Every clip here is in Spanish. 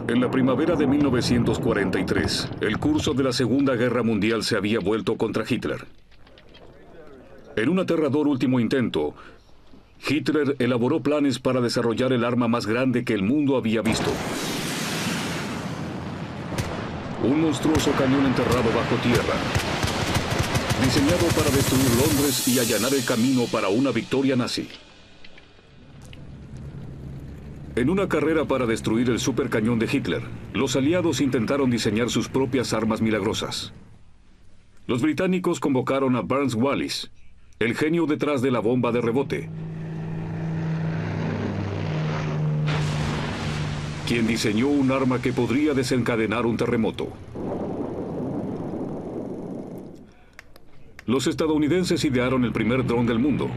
En la primavera de 1943, el curso de la Segunda Guerra Mundial se había vuelto contra Hitler. En un aterrador último intento, Hitler elaboró planes para desarrollar el arma más grande que el mundo había visto. Un monstruoso cañón enterrado bajo tierra, diseñado para destruir Londres y allanar el camino para una victoria nazi. En una carrera para destruir el supercañón de Hitler, los aliados intentaron diseñar sus propias armas milagrosas. Los británicos convocaron a Burns Wallis, el genio detrás de la bomba de rebote, quien diseñó un arma que podría desencadenar un terremoto. Los estadounidenses idearon el primer dron del mundo,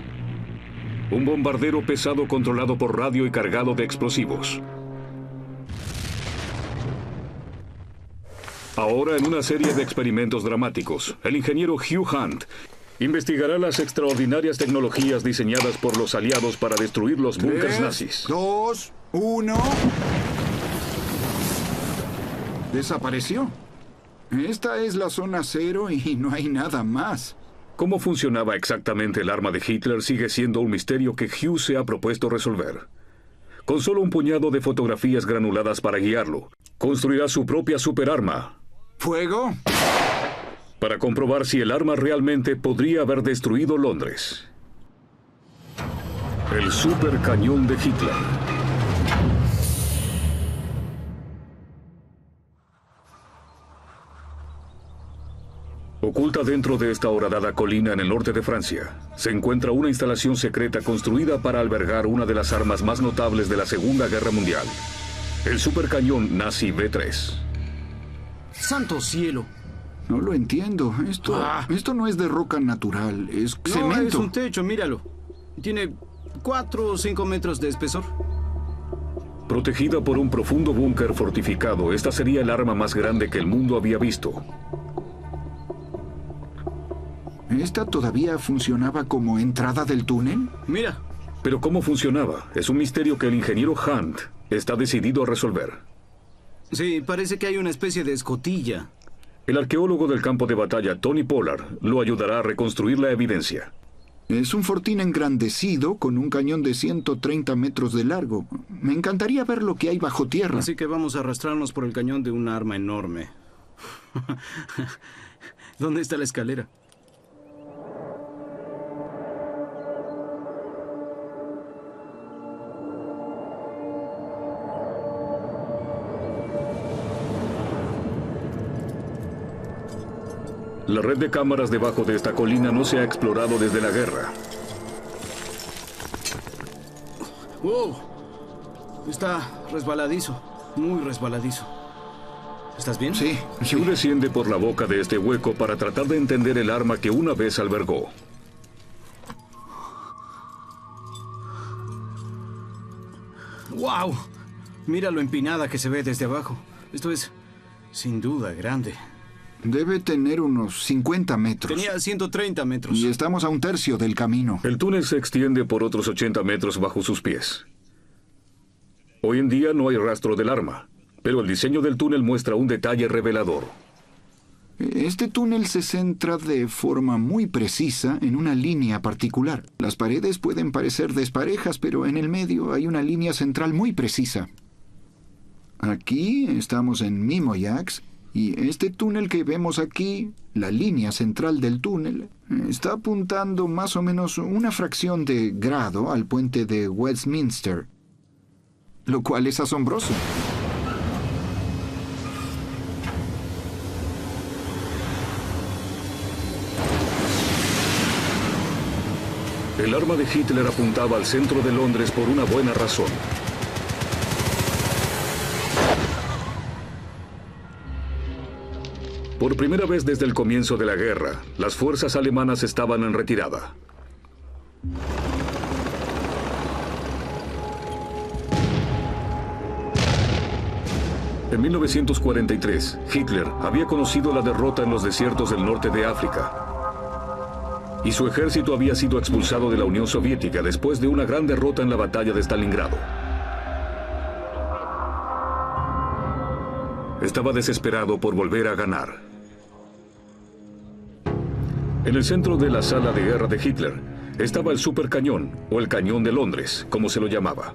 un bombardero pesado controlado por radio y cargado de explosivos. Ahora, en una serie de experimentos dramáticos, el ingeniero Hugh Hunt investigará las extraordinarias tecnologías diseñadas por los aliados para destruir los búnkers nazis. 2, 1... Desapareció. Esta es la zona cero y no hay nada más. ¿Cómo funcionaba exactamente el arma de Hitler sigue siendo un misterio que Hugh se ha propuesto resolver? Con solo un puñado de fotografías granuladas para guiarlo, construirá su propia superarma. ¿Fuego? Para comprobar si el arma realmente podría haber destruido Londres. El supercañón de Hitler. Oculta dentro de esta horadada colina en el norte de Francia, se encuentra una instalación secreta construida para albergar una de las armas más notables de la Segunda Guerra Mundial, el supercañón nazi V3. ¡Santo cielo! No lo entiendo. Esto no es de roca natural, es cemento. No, es un techo, míralo. Tiene 4 o 5 metros de espesor. Protegida por un profundo búnker fortificado, esta sería el arma más grande que el mundo había visto. ¿Esta todavía funcionaba como entrada del túnel? Mira. Pero ¿cómo funcionaba? Es un misterio que el ingeniero Hunt está decidido a resolver. Sí, parece que hay una especie de escotilla. El arqueólogo del campo de batalla, Tony Pollard, lo ayudará a reconstruir la evidencia. Es un fortín engrandecido con un cañón de 130 metros de largo. Me encantaría ver lo que hay bajo tierra. Así que vamos a arrastrarnos por el cañón de un arma enorme. ¿Dónde está la escalera? La red de cámaras debajo de esta colina no se ha explorado desde la guerra. ¡Wow! Está resbaladizo, muy resbaladizo. ¿Estás bien? Sí. Hugh desciende por la boca de este hueco para tratar de entender el arma que una vez albergó. ¡Wow! Mira lo empinada que se ve desde abajo. Esto es, sin duda, grande. Debe tener unos 50 metros. Tenía 130 metros. Y estamos a un tercio del camino. El túnel se extiende por otros 80 metros bajo sus pies. Hoy en día no hay rastro del arma, pero el diseño del túnel muestra un detalle revelador. Este túnel se centra de forma muy precisa en una línea particular. Las paredes pueden parecer desparejas, pero en el medio hay una línea central muy precisa. Aquí estamos en Mimoyax. Y este túnel que vemos aquí, la línea central del túnel, está apuntando más o menos una fracción de grado al puente de Westminster, lo cual es asombroso. El arma de Hitler apuntaba al centro de Londres por una buena razón. Por primera vez desde el comienzo de la guerra, las fuerzas alemanas estaban en retirada. En 1943, Hitler había conocido la derrota en los desiertos del norte de África. Y su ejército había sido expulsado de la Unión Soviética después de una gran derrota en la batalla de Stalingrado. estaba desesperado por volver a ganar. En el centro de la sala de guerra de Hitler estaba el supercañón, o el cañón de Londres, como se lo llamaba.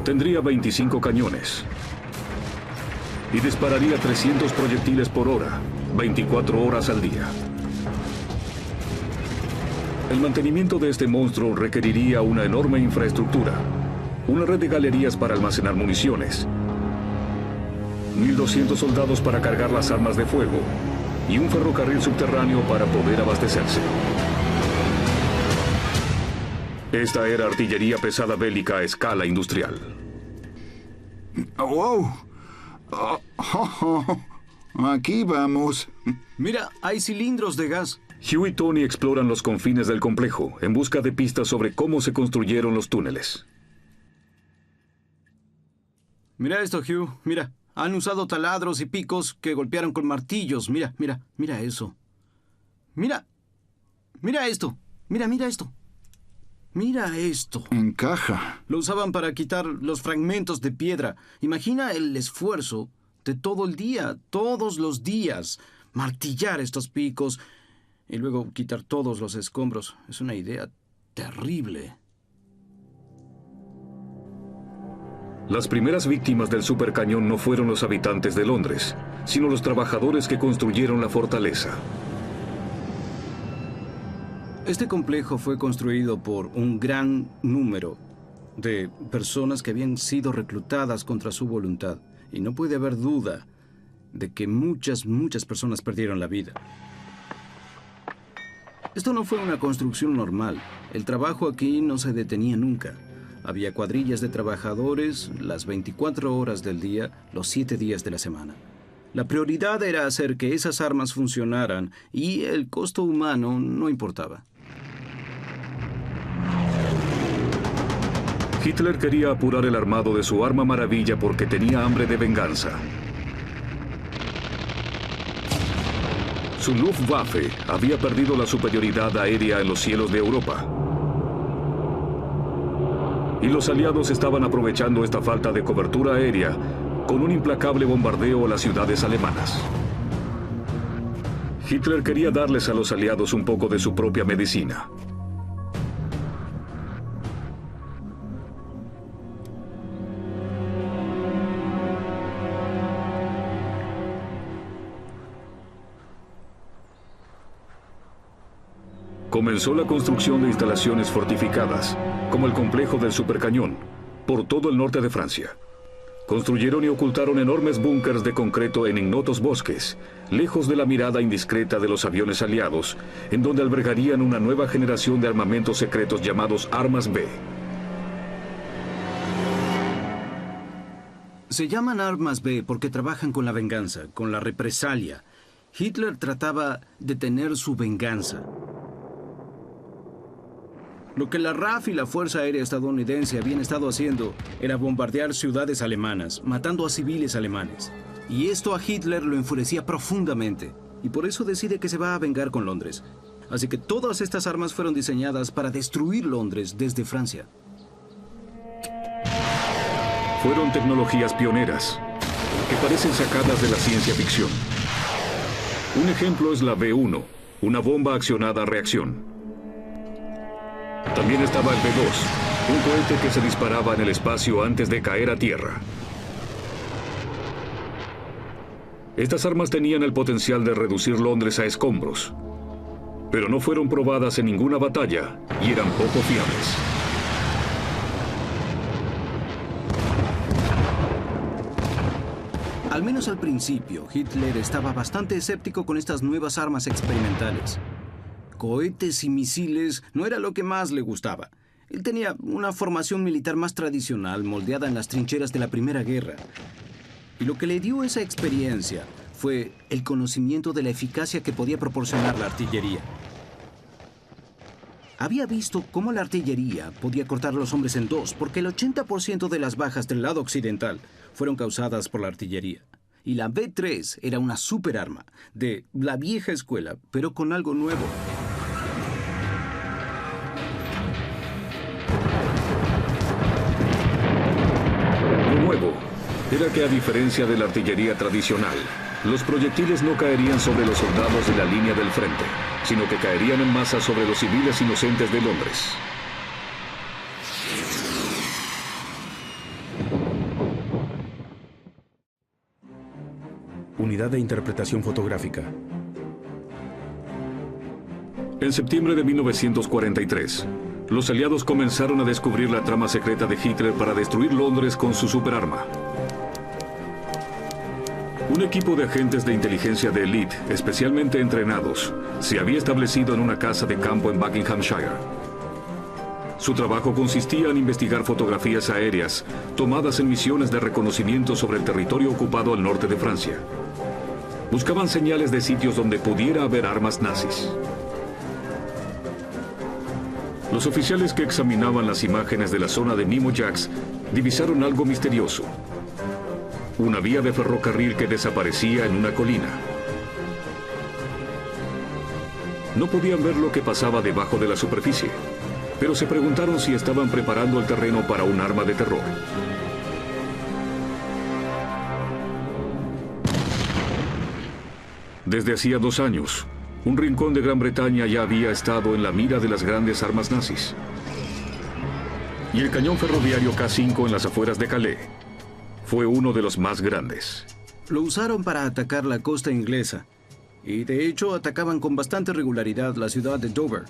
Tendría 25 cañones y dispararía 300 proyectiles por hora, 24 horas al día. El mantenimiento de este monstruo requeriría una enorme infraestructura, una red de galerías para almacenar municiones, 1.200 soldados para cargar las armas de fuego y un ferrocarril subterráneo para poder abastecerse. Esta era artillería pesada bélica a escala industrial. ¡Wow! Aquí vamos. Mira, hay cilindros de gas. Hugh y Tony exploran los confines del complejo en busca de pistas sobre cómo se construyeron los túneles. Mira esto, Hugh. Mira, han usado taladros y picos que golpearon con martillos. Mira, mira, mira eso. Mira, mira esto. Mira, mira esto. Mira esto. Encaja. Lo usaban para quitar los fragmentos de piedra. Imagina el esfuerzo de todo el día, todos los días. Martillar estos picos y luego quitar todos los escombros. Es una idea terrible. Las primeras víctimas del supercañón no fueron los habitantes de Londres, sino los trabajadores que construyeron la fortaleza. Este complejo fue construido por un gran número de personas que habían sido reclutadas contra su voluntad. Y no puede haber duda de que muchas personas perdieron la vida. Esto no fue una construcción normal. El trabajo aquí no se detenía nunca. Había cuadrillas de trabajadores las 24 horas del día, los 7 días de la semana. La prioridad era hacer que esas armas funcionaran y el costo humano no importaba. Hitler quería apurar el armado de su arma maravilla porque tenía hambre de venganza. Su Luftwaffe había perdido la superioridad aérea en los cielos de Europa. Y los aliados estaban aprovechando esta falta de cobertura aérea con un implacable bombardeo a las ciudades alemanas. Hitler quería darles a los aliados un poco de su propia medicina. Comenzó la construcción de instalaciones fortificadas, como el complejo del Supercañón, por todo el norte de Francia. Construyeron y ocultaron enormes búnkers de concreto en ignotos bosques, lejos de la mirada indiscreta de los aviones aliados, en donde albergarían una nueva generación de armamentos secretos llamados Armas B. Se llaman Armas B porque trabajan con la venganza, con la represalia. Hitler trataba de tener su venganza. Lo que la RAF y la Fuerza Aérea Estadounidense habían estado haciendo era bombardear ciudades alemanas, matando a civiles alemanes. Y esto a Hitler lo enfurecía profundamente. Y por eso decide que se va a vengar con Londres. Así que todas estas armas fueron diseñadas para destruir Londres desde Francia. Fueron tecnologías pioneras, que parecen sacadas de la ciencia ficción. Un ejemplo es la B-1, una bomba accionada a reacción. También estaba el B-2, un cohete que se disparaba en el espacio antes de caer a tierra. Estas armas tenían el potencial de reducir Londres a escombros, pero no fueron probadas en ninguna batalla y eran poco fiables. Al menos al principio, Hitler estaba bastante escéptico con estas nuevas armas experimentales. Cohetes y misiles no era lo que más le gustaba. Él tenía una formación militar más tradicional, moldeada en las trincheras de la Primera Guerra. Y lo que le dio esa experiencia fue el conocimiento de la eficacia que podía proporcionar la artillería. Había visto cómo la artillería podía cortar a los hombres en dos, porque el 80% de las bajas del lado occidental fueron causadas por la artillería. Y la B-3 era una superarma de la vieja escuela, pero con algo nuevo. era que, a diferencia de la artillería tradicional, los proyectiles no caerían sobre los soldados de la línea del frente, sino que caerían en masa sobre los civiles inocentes de Londres. Unidad de interpretación fotográfica. En septiembre de 1943, los aliados comenzaron a descubrir la trama secreta de Hitler para destruir Londres con su superarma. Un equipo de agentes de inteligencia de élite, especialmente entrenados, se había establecido en una casa de campo en Buckinghamshire. Su trabajo consistía en investigar fotografías aéreas tomadas en misiones de reconocimiento sobre el territorio ocupado al norte de Francia. Buscaban señales de sitios donde pudiera haber armas nazis. Los oficiales que examinaban las imágenes de la zona de Mimo Jacks divisaron algo misterioso. Una vía de ferrocarril que desaparecía en una colina. No podían ver lo que pasaba debajo de la superficie, pero se preguntaron si estaban preparando el terreno para un arma de terror. Desde hacía 2 años, un rincón de Gran Bretaña ya había estado en la mira de las grandes armas nazis. Y el cañón ferroviario K5 en las afueras de Calais fue uno de los más grandes. Lo usaron para atacar la costa inglesa. Y de hecho atacaban con bastante regularidad la ciudad de Dover.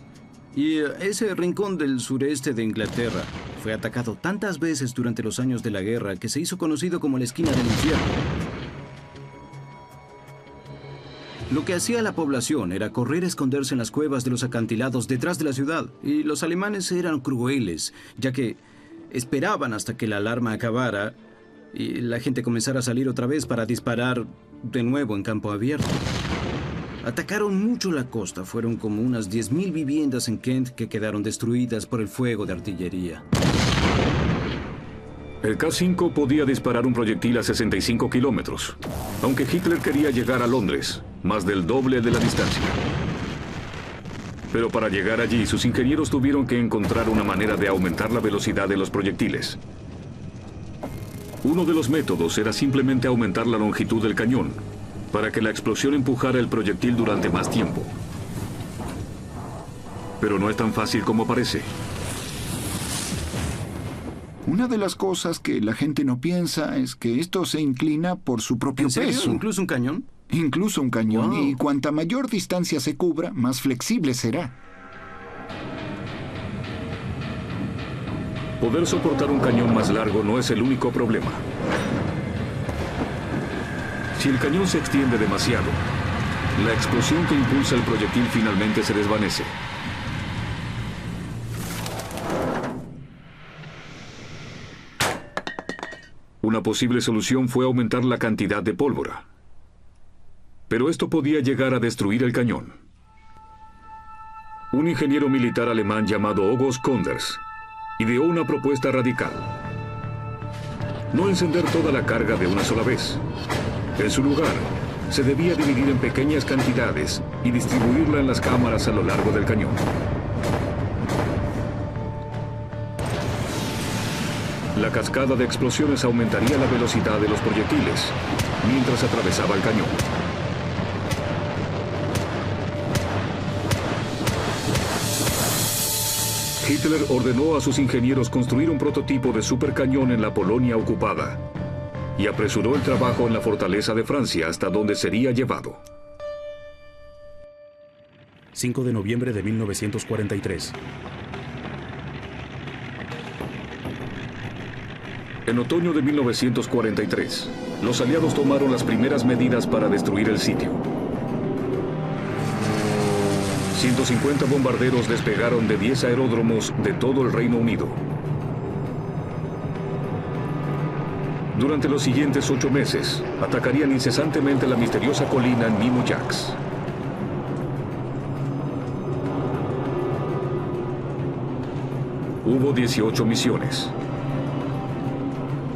Y ese rincón del sureste de Inglaterra fue atacado tantas veces durante los años de la guerra que se hizo conocido como la esquina del infierno. Lo que hacía la población era correr a esconderse en las cuevas de los acantilados detrás de la ciudad. Y los alemanes eran crueles, ya que esperaban hasta que la alarma acabara y la gente comenzara a salir otra vez para disparar de nuevo en campo abierto. Atacaron mucho la costa. Fueron como unas 10.000 viviendas en Kent que quedaron destruidas por el fuego de artillería. El K5 podía disparar un proyectil a 65 kilómetros, aunque Hitler quería llegar a Londres, más del doble de la distancia. Pero para llegar allí, sus ingenieros tuvieron que encontrar una manera de aumentar la velocidad de los proyectiles. Uno de los métodos era simplemente aumentar la longitud del cañón, para que la explosión empujara el proyectil durante más tiempo. Pero no es tan fácil como parece. Una de las cosas que la gente no piensa es que esto se inclina por su propio ¿En serio? peso. ¿Incluso un cañón? Incluso un cañón. Wow. Y cuanta mayor distancia se cubra, más flexible será. Poder soportar un cañón más largo no es el único problema. Si el cañón se extiende demasiado, la explosión que impulsa el proyectil finalmente se desvanece. Una posible solución fue aumentar la cantidad de pólvora. Pero esto podía llegar a destruir el cañón. Un ingeniero militar alemán llamado August Konders ideó una propuesta radical. No encender toda la carga de una sola vez. En su lugar, se debía dividir en pequeñas cantidades y distribuirla en las cámaras a lo largo del cañón. La cascada de explosiones aumentaría la velocidad de los proyectiles mientras atravesaba el cañón. Hitler ordenó a sus ingenieros construir un prototipo de supercañón en la Polonia ocupada y apresuró el trabajo en la fortaleza de Francia hasta donde sería llevado. 5 de noviembre de 1943. En otoño de 1943, los aliados tomaron las primeras medidas para destruir el sitio. 150 bombarderos despegaron de 10 aeródromos de todo el Reino Unido. Durante los siguientes 8 meses, atacarían incesantemente la misteriosa colina en Mimo Jacks. Hubo 18 misiones.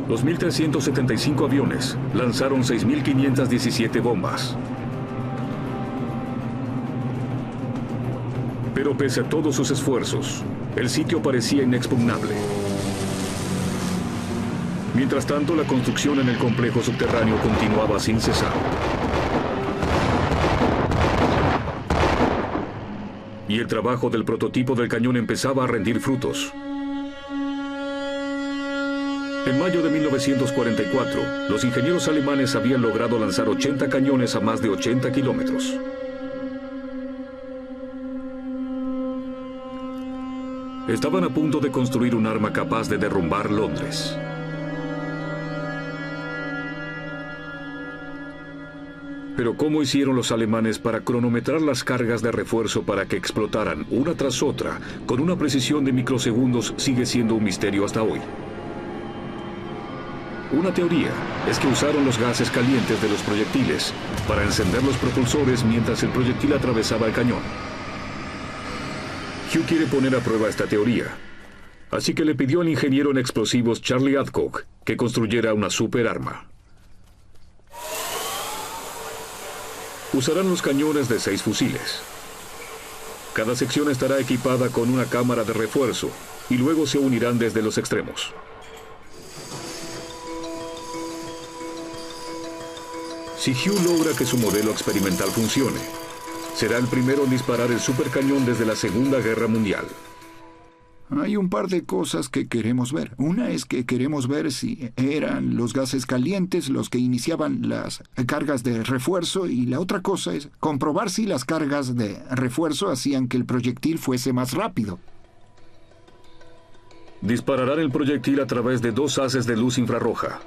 Los 1.375 aviones lanzaron 6.517 bombas. Pero pese a todos sus esfuerzos, el sitio parecía inexpugnable. Mientras tanto, la construcción en el complejo subterráneo continuaba sin cesar. Y el trabajo del prototipo del cañón empezaba a rendir frutos. En mayo de 1944, los ingenieros alemanes habían logrado lanzar 80 cañones a más de 80 kilómetros. Estaban a punto de construir un arma capaz de derrumbar Londres. Pero ¿cómo hicieron los alemanes para cronometrar las cargas de refuerzo para que explotaran una tras otra con una precisión de microsegundos sigue siendo un misterio hasta hoy? Una teoría es que usaron los gases calientes de los proyectiles para encender los propulsores mientras el proyectil atravesaba el cañón. Hugh quiere poner a prueba esta teoría, así que le pidió al ingeniero en explosivos Charlie Adcock que construyera una superarma. Usarán los cañones de 6 fusiles. Cada sección estará equipada con una cámara de refuerzo y luego se unirán desde los extremos. Si Hugh logra que su modelo experimental funcione, será el primero en disparar el supercañón desde la Segunda Guerra Mundial. Hay un par de cosas que queremos ver. Una es que queremos ver si eran los gases calientes los que iniciaban las cargas de refuerzo, y la otra cosa es comprobar si las cargas de refuerzo hacían que el proyectil fuese más rápido. Dispararán el proyectil a través de 2 haces de luz infrarroja.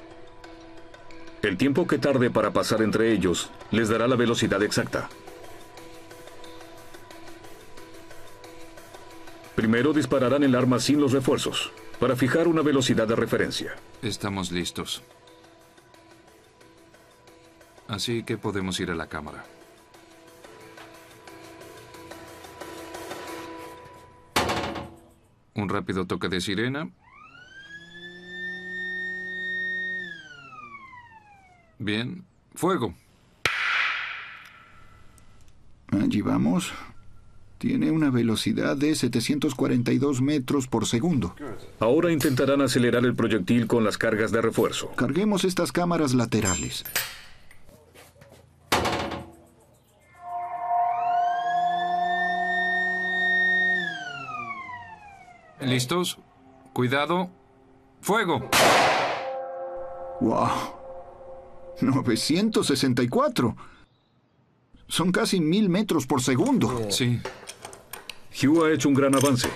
El tiempo que tarde para pasar entre ellos les dará la velocidad exacta. Primero dispararán el arma sin los refuerzos, para fijar una velocidad de referencia. Estamos listos. Así que podemos ir a la cámara. Un rápido toque de sirena. Bien. ¡Fuego! Allí vamos. Tiene una velocidad de 742 metros por segundo. Ahora intentarán acelerar el proyectil con las cargas de refuerzo. Carguemos estas cámaras laterales. ¿Listos? Cuidado. ¡Fuego! ¡Wow! 964. Son casi 1000 metros por segundo. Sí. Hugh ha hecho un gran avance.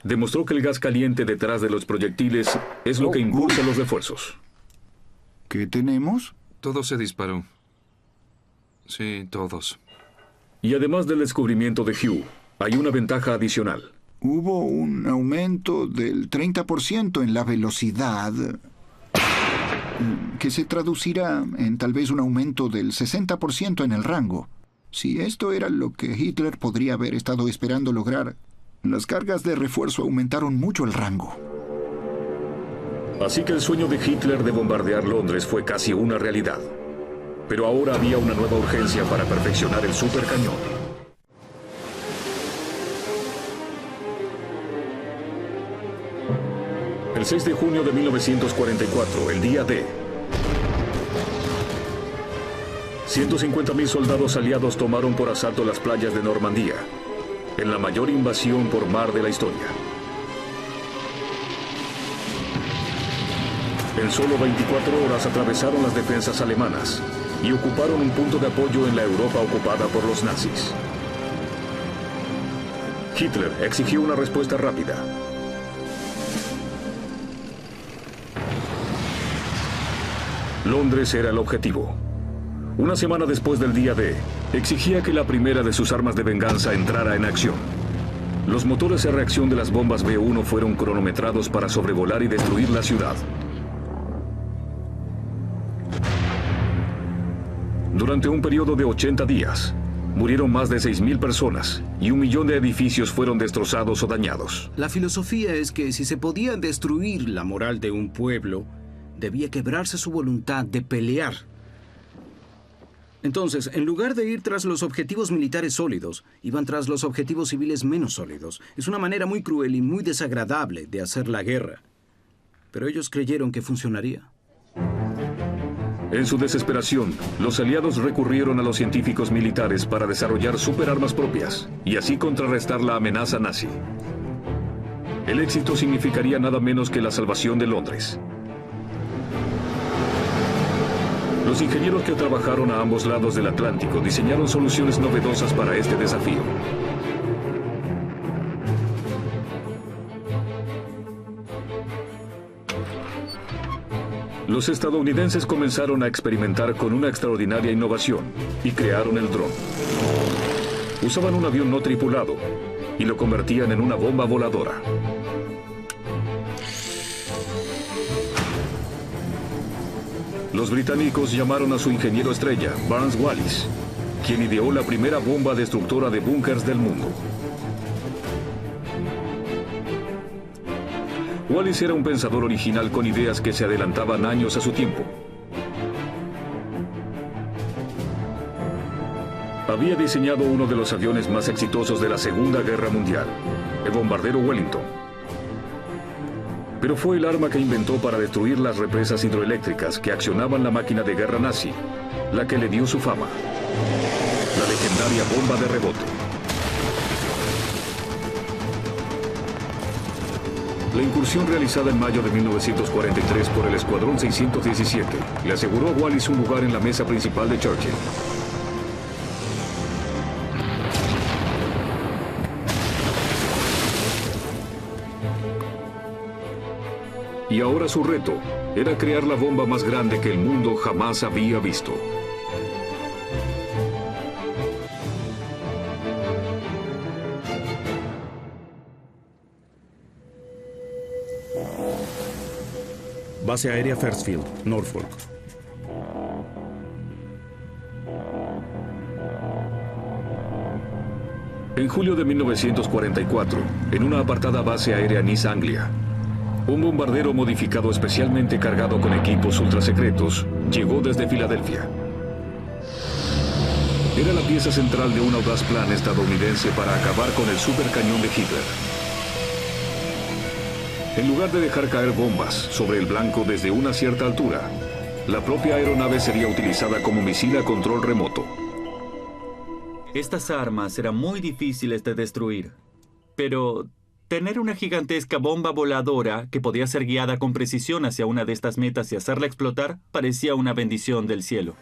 Demostró que el gas caliente detrás de los proyectiles es lo que impulsa los refuerzos. ¿Qué tenemos? Todo se disparó. Sí, todos. Y además del descubrimiento de Hugh, hay una ventaja adicional. Hubo un aumento del 30% en la velocidad, que se traducirá en tal vez un aumento del 60% en el rango. Si esto era lo que Hitler podría haber estado esperando lograr, las cargas de refuerzo aumentaron mucho el rango. Así que el sueño de Hitler de bombardear Londres fue casi una realidad. Pero ahora había una nueva urgencia para perfeccionar el supercañón. El 6 de junio de 1944, el día D. 150.000 soldados aliados tomaron por asalto las playas de Normandía, en la mayor invasión por mar de la historia. En solo 24 horas atravesaron las defensas alemanas y ocuparon un punto de apoyo en la Europa ocupada por los nazis. Hitler exigió una respuesta rápida. Londres era el objetivo. Una semana después del día D, exigía que la primera de sus armas de venganza entrara en acción. Los motores de reacción de las bombas B-1 fueron cronometrados para sobrevolar y destruir la ciudad. Durante un periodo de 80 días, murieron más de 6.000 personas y 1 millón de edificios fueron destrozados o dañados. La filosofía es que si se podía destruir la moral de un pueblo, debía quebrarse su voluntad de pelear. Entonces, en lugar de ir tras los objetivos militares sólidos, iban tras los objetivos civiles menos sólidos. Es una manera muy cruel y muy desagradable de hacer la guerra. pero ellos creyeron que funcionaría. En su desesperación, los aliados recurrieron a los científicos militares para desarrollar superarmas propias y así contrarrestar la amenaza nazi. El éxito significaría nada menos que la salvación de Londres. Los ingenieros que trabajaron a ambos lados del Atlántico diseñaron soluciones novedosas para este desafío. Los estadounidenses comenzaron a experimentar con una extraordinaria innovación y crearon el dron. Usaban un avión no tripulado y lo convertían en una bomba voladora. Los británicos llamaron a su ingeniero estrella, Barnes Wallis, quien ideó la primera bomba destructora de búnkers del mundo. Wallis era un pensador original con ideas que se adelantaban años a su tiempo. Había diseñado uno de los aviones más exitosos de la Segunda Guerra Mundial, el bombardero Wellington. Pero fue el arma que inventó para destruir las represas hidroeléctricas que accionaban la máquina de guerra nazi, la que le dio su fama, la legendaria bomba de rebote. La incursión realizada en mayo de 1943 por el Escuadrón 617 le aseguró a Wallis un lugar en la mesa principal de Churchill. Y ahora su reto era crear la bomba más grande que el mundo jamás había visto. Base aérea Firstfield, Norfolk. En julio de 1944, en una apartada base aérea en East Anglia, un bombardero modificado especialmente cargado con equipos ultrasecretos llegó desde Filadelfia. Era la pieza central de un audaz plan estadounidense para acabar con el supercañón de Hitler. En lugar de dejar caer bombas sobre el blanco desde una cierta altura, la propia aeronave sería utilizada como misil a control remoto. Estas armas eran muy difíciles de destruir, pero tener una gigantesca bomba voladora que podía ser guiada con precisión hacia una de estas metas y hacerla explotar parecía una bendición del cielo.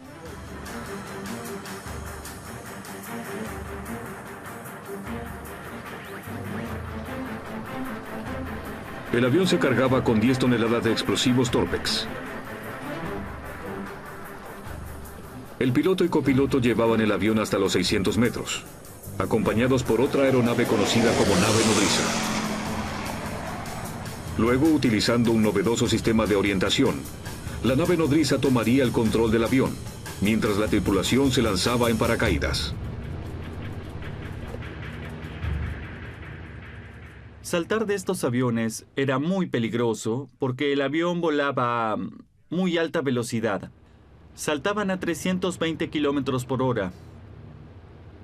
El avión se cargaba con 10 toneladas de explosivos Torpex. El piloto y copiloto llevaban el avión hasta los 600 metros, acompañados por otra aeronave conocida como nave nodriza. Luego, utilizando un novedoso sistema de orientación, la nave nodriza tomaría el control del avión, mientras la tripulación se lanzaba en paracaídas. Saltar de estos aviones era muy peligroso porque el avión volaba a muy alta velocidad. Saltaban a 320 kilómetros por hora.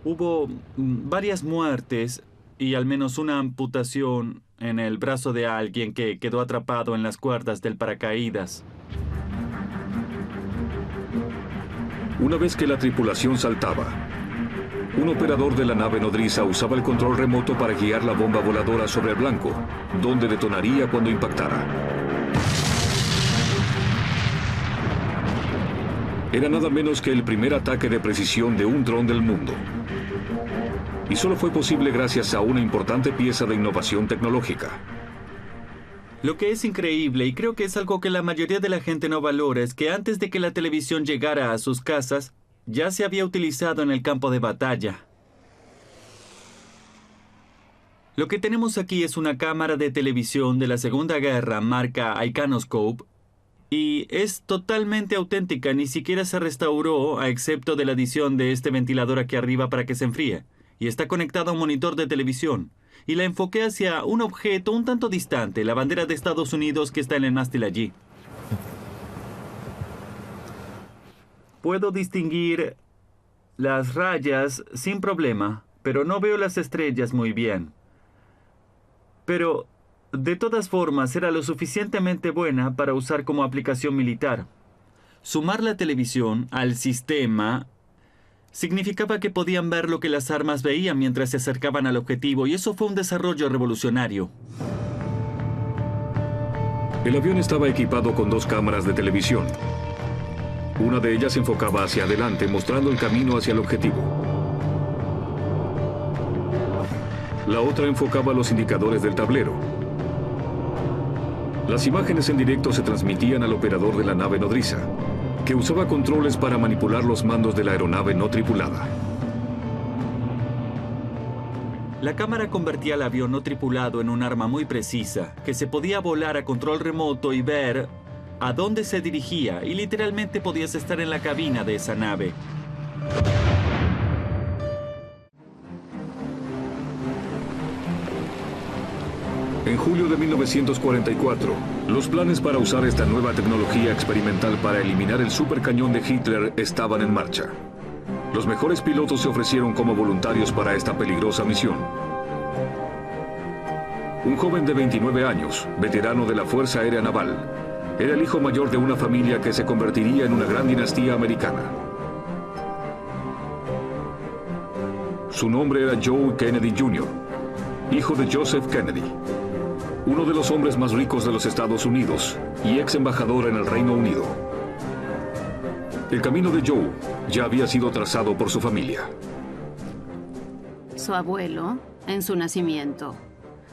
Hubo varias muertes y al menos una amputación en el brazo de alguien que quedó atrapado en las cuerdas del paracaídas. Una vez que la tripulación saltaba, un operador de la nave nodriza usaba el control remoto para guiar la bomba voladora sobre el blanco, donde detonaría cuando impactara. Era nada menos que el primer ataque de precisión de un dron del mundo. Y solo fue posible gracias a una importante pieza de innovación tecnológica. Lo que es increíble, y creo que es algo que la mayoría de la gente no valora, es que antes de que la televisión llegara a sus casas, ya se había utilizado en el campo de batalla. Lo que tenemos aquí es una cámara de televisión de la Segunda Guerra marca Iconoscope y es totalmente auténtica, ni siquiera se restauró a excepto de la adición de este ventilador aquí arriba para que se enfríe y está conectada a un monitor de televisión y la enfoqué hacia un objeto un tanto distante, la bandera de Estados Unidos que está en el mástil allí. Puedo distinguir las rayas sin problema, pero no veo las estrellas muy bien. Pero de todas formas, era lo suficientemente buena para usar como aplicación militar. Sumar la televisión al sistema significaba que podían ver lo que las armas veían mientras se acercaban al objetivo, y eso fue un desarrollo revolucionario. El avión estaba equipado con 2 cámaras de televisión. Una de ellas enfocaba hacia adelante, mostrando el camino hacia el objetivo. La otra enfocaba los indicadores del tablero. Las imágenes en directo se transmitían al operador de la nave nodriza, que usaba controles para manipular los mandos de la aeronave no tripulada. La cámara convertía al avión no tripulado en un arma muy precisa, que se podía volar a control remoto y ver a dónde se dirigía, y literalmente podías estar en la cabina de esa nave. En julio de 1944, los planes para usar esta nueva tecnología experimental para eliminar el supercañón de Hitler estaban en marcha. Los mejores pilotos se ofrecieron como voluntarios para esta peligrosa misión. Un joven de 29 años, veterano de la Fuerza Aérea Naval, era el hijo mayor de una familia que se convertiría en una gran dinastía americana. Su nombre era Joe Kennedy Jr., hijo de Joseph Kennedy, uno de los hombres más ricos de los Estados Unidos y ex embajador en el Reino Unido. El camino de Joe ya había sido trazado por su familia. Su abuelo, en su nacimiento,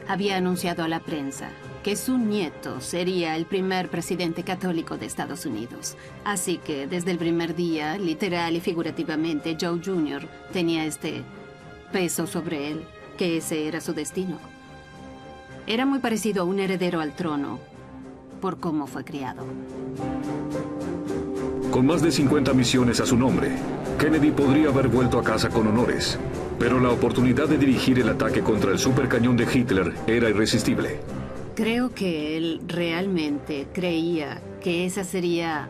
había anunciado a la prensa que su nieto sería el primer presidente católico de Estados Unidos. Así que desde el primer día, literal y figurativamente, Joe Jr. tenía este peso sobre él, que ese era su destino. Era muy parecido a un heredero al trono por cómo fue criado. Con más de 50 misiones a su nombre, Kennedy podría haber vuelto a casa con honores, pero la oportunidad de dirigir el ataque contra el supercañón de Hitler era irresistible. Creo que él realmente creía que esa sería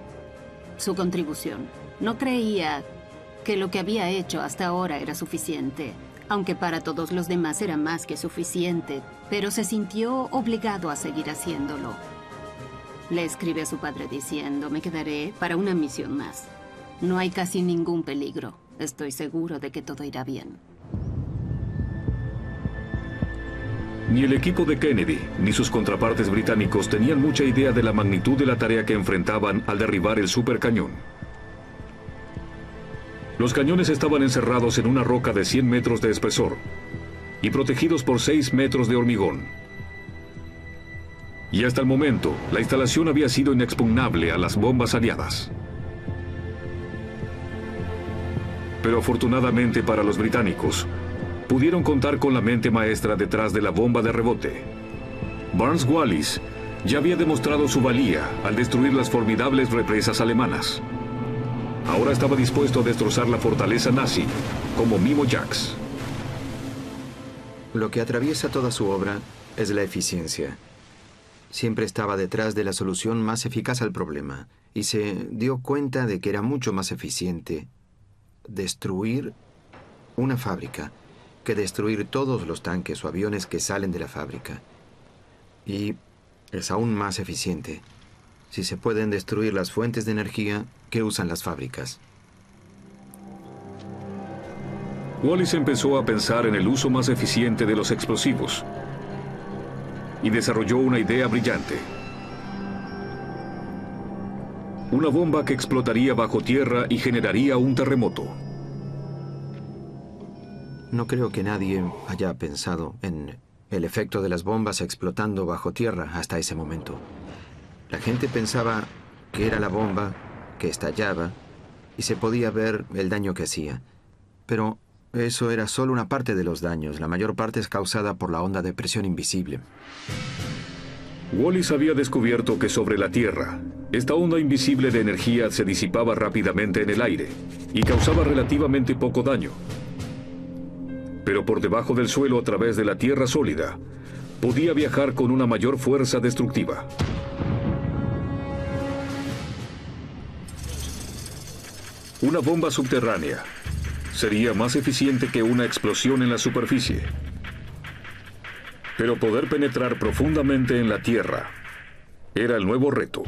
su contribución. No creía que lo que había hecho hasta ahora era suficiente, aunque para todos los demás era más que suficiente, pero se sintió obligado a seguir haciéndolo. Le escribe a su padre diciendo: me quedaré para una misión más. No hay casi ningún peligro. Estoy seguro de que todo irá bien. Ni el equipo de Kennedy, ni sus contrapartes británicos tenían mucha idea de la magnitud de la tarea que enfrentaban al derribar el supercañón. Los cañones estaban encerrados en una roca de 100 metros de espesor y protegidos por 6 metros de hormigón. Y hasta el momento, la instalación había sido inexpugnable a las bombas aliadas. Pero afortunadamente para los británicos, pudieron contar con la mente maestra detrás de la bomba de rebote. Barnes Wallis ya había demostrado su valía al destruir las formidables represas alemanas. Ahora estaba dispuesto a destrozar la fortaleza nazi, como Mimo Jacks. Lo que atraviesa toda su obra es la eficiencia. Siempre estaba detrás de la solución más eficaz al problema, y se dio cuenta de que era mucho más eficiente destruir una fábrica que destruir todos los tanques o aviones que salen de la fábrica. Y es aún más eficiente si se pueden destruir las fuentes de energía que usan las fábricas. Wallis empezó a pensar en el uso más eficiente de los explosivos y desarrolló una idea brillante. Una bomba que explotaría bajo tierra y generaría un terremoto. No creo que nadie haya pensado en el efecto de las bombas explotando bajo tierra hasta ese momento. La gente pensaba que era la bomba que estallaba y se podía ver el daño que hacía. Pero eso era solo una parte de los daños. La mayor parte es causada por la onda de presión invisible. Wallis había descubierto que sobre la Tierra, esta onda invisible de energía se disipaba rápidamente en el aire y causaba relativamente poco daño. Pero por debajo del suelo, a través de la tierra sólida, podía viajar con una mayor fuerza destructiva. Una bomba subterránea sería más eficiente que una explosión en la superficie. Pero poder penetrar profundamente en la Tierra era el nuevo reto.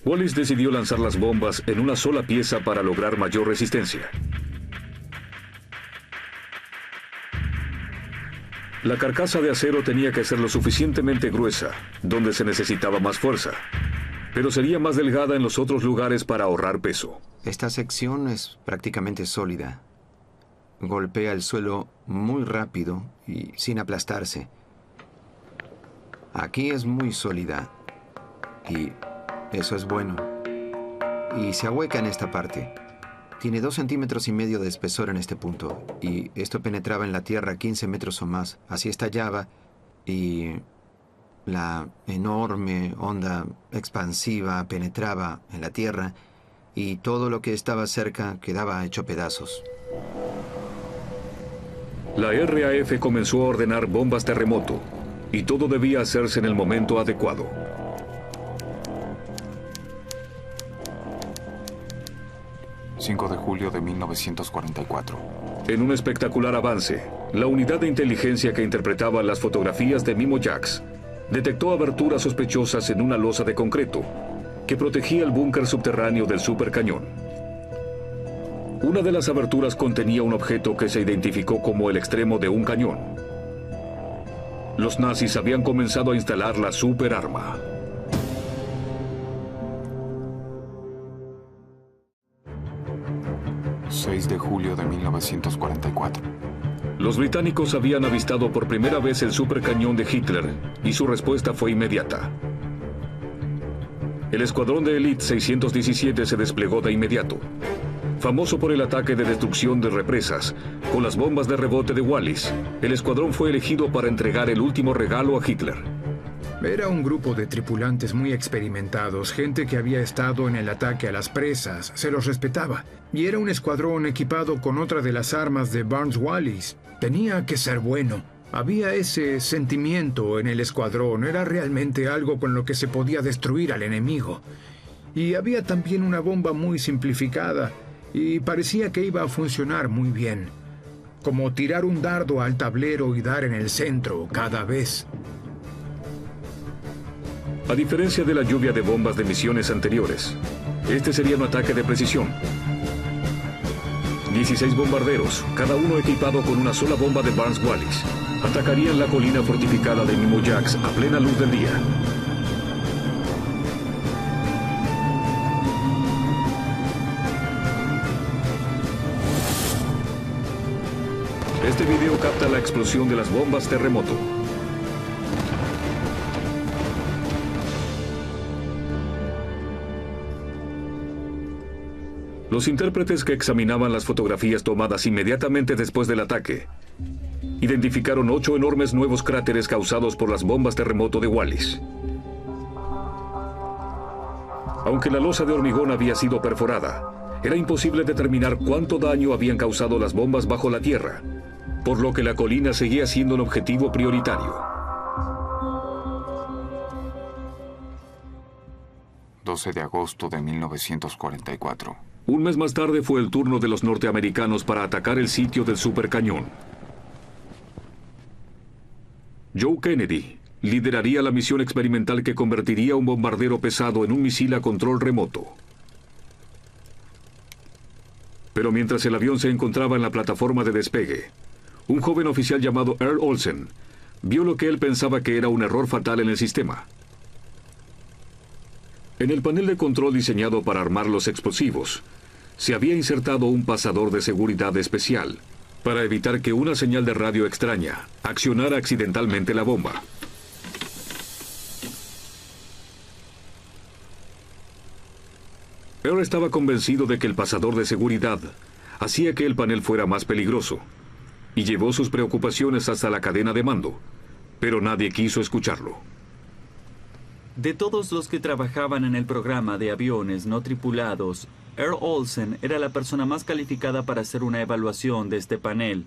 Wallis decidió lanzar las bombas en una sola pieza para lograr mayor resistencia. La carcasa de acero tenía que ser lo suficientemente gruesa, donde se necesitaba más fuerza, pero sería más delgada en los otros lugares para ahorrar peso. Esta sección es prácticamente sólida. Golpea el suelo muy rápido y sin aplastarse. Aquí es muy sólida y eso es bueno. Y se ahueca en esta parte. Tiene 2,5 centímetros de espesor en este punto y esto penetraba en la tierra 15 metros o más. Así estallaba y la enorme onda expansiva penetraba en la tierra y todo lo que estaba cerca quedaba hecho pedazos. La RAF comenzó a ordenar bombas terremoto y todo debía hacerse en el momento adecuado. ...5 de julio de 1944. En un espectacular avance, la unidad de inteligencia que interpretaba las fotografías de Mimo Jax detectó aberturas sospechosas en una losa de concreto que protegía el búnker subterráneo del supercañón. Una de las aberturas contenía un objeto que se identificó como el extremo de un cañón. Los nazis habían comenzado a instalar la superarma. ...6 de julio de 1944. Los británicos habían avistado por primera vez el supercañón de Hitler y su respuesta fue inmediata. El escuadrón de élite 617 se desplegó de inmediato. Famoso por el ataque de destrucción de represas, con las bombas de rebote de Wallis, el escuadrón fue elegido para entregar el último regalo a Hitler. Era un grupo de tripulantes muy experimentados, gente que había estado en el ataque a las presas, se los respetaba. Y era un escuadrón equipado con otra de las armas de Barnes-Wallis. Tenía que ser bueno. Había ese sentimiento en el escuadrón, era realmente algo con lo que se podía destruir al enemigo. Y había también una bomba muy simplificada, y parecía que iba a funcionar muy bien. Como tirar un dardo al tablero y dar en el centro cada vez. A diferencia de la lluvia de bombas de misiones anteriores, este sería un ataque de precisión. 16 bombarderos, cada uno equipado con una sola bomba de Barnes-Wallis, atacarían la colina fortificada de Mimo Jax a plena luz del día. Este video capta la explosión de las bombas terremoto. Los intérpretes que examinaban las fotografías tomadas inmediatamente después del ataque identificaron 8 enormes nuevos cráteres causados por las bombas terremoto de Wallis. Aunque la losa de hormigón había sido perforada, era imposible determinar cuánto daño habían causado las bombas bajo la tierra, por lo que la colina seguía siendo un objetivo prioritario. 12 de agosto de 1944. Un mes más tarde fue el turno de los norteamericanos para atacar el sitio del supercañón. Joe Kennedy lideraría la misión experimental que convertiría un bombardero pesado en un misil a control remoto. Pero mientras el avión se encontraba en la plataforma de despegue, un joven oficial llamado Earl Olsen vio lo que él pensaba que era un error fatal en el sistema. En el panel de control diseñado para armar los explosivos, se había insertado un pasador de seguridad especial para evitar que una señal de radio extraña accionara accidentalmente la bomba. Earl estaba convencido de que el pasador de seguridad hacía que el panel fuera más peligroso y llevó sus preocupaciones hasta la cadena de mando, pero nadie quiso escucharlo. De todos los que trabajaban en el programa de aviones no tripulados, Earl Olsen era la persona más calificada para hacer una evaluación de este panel.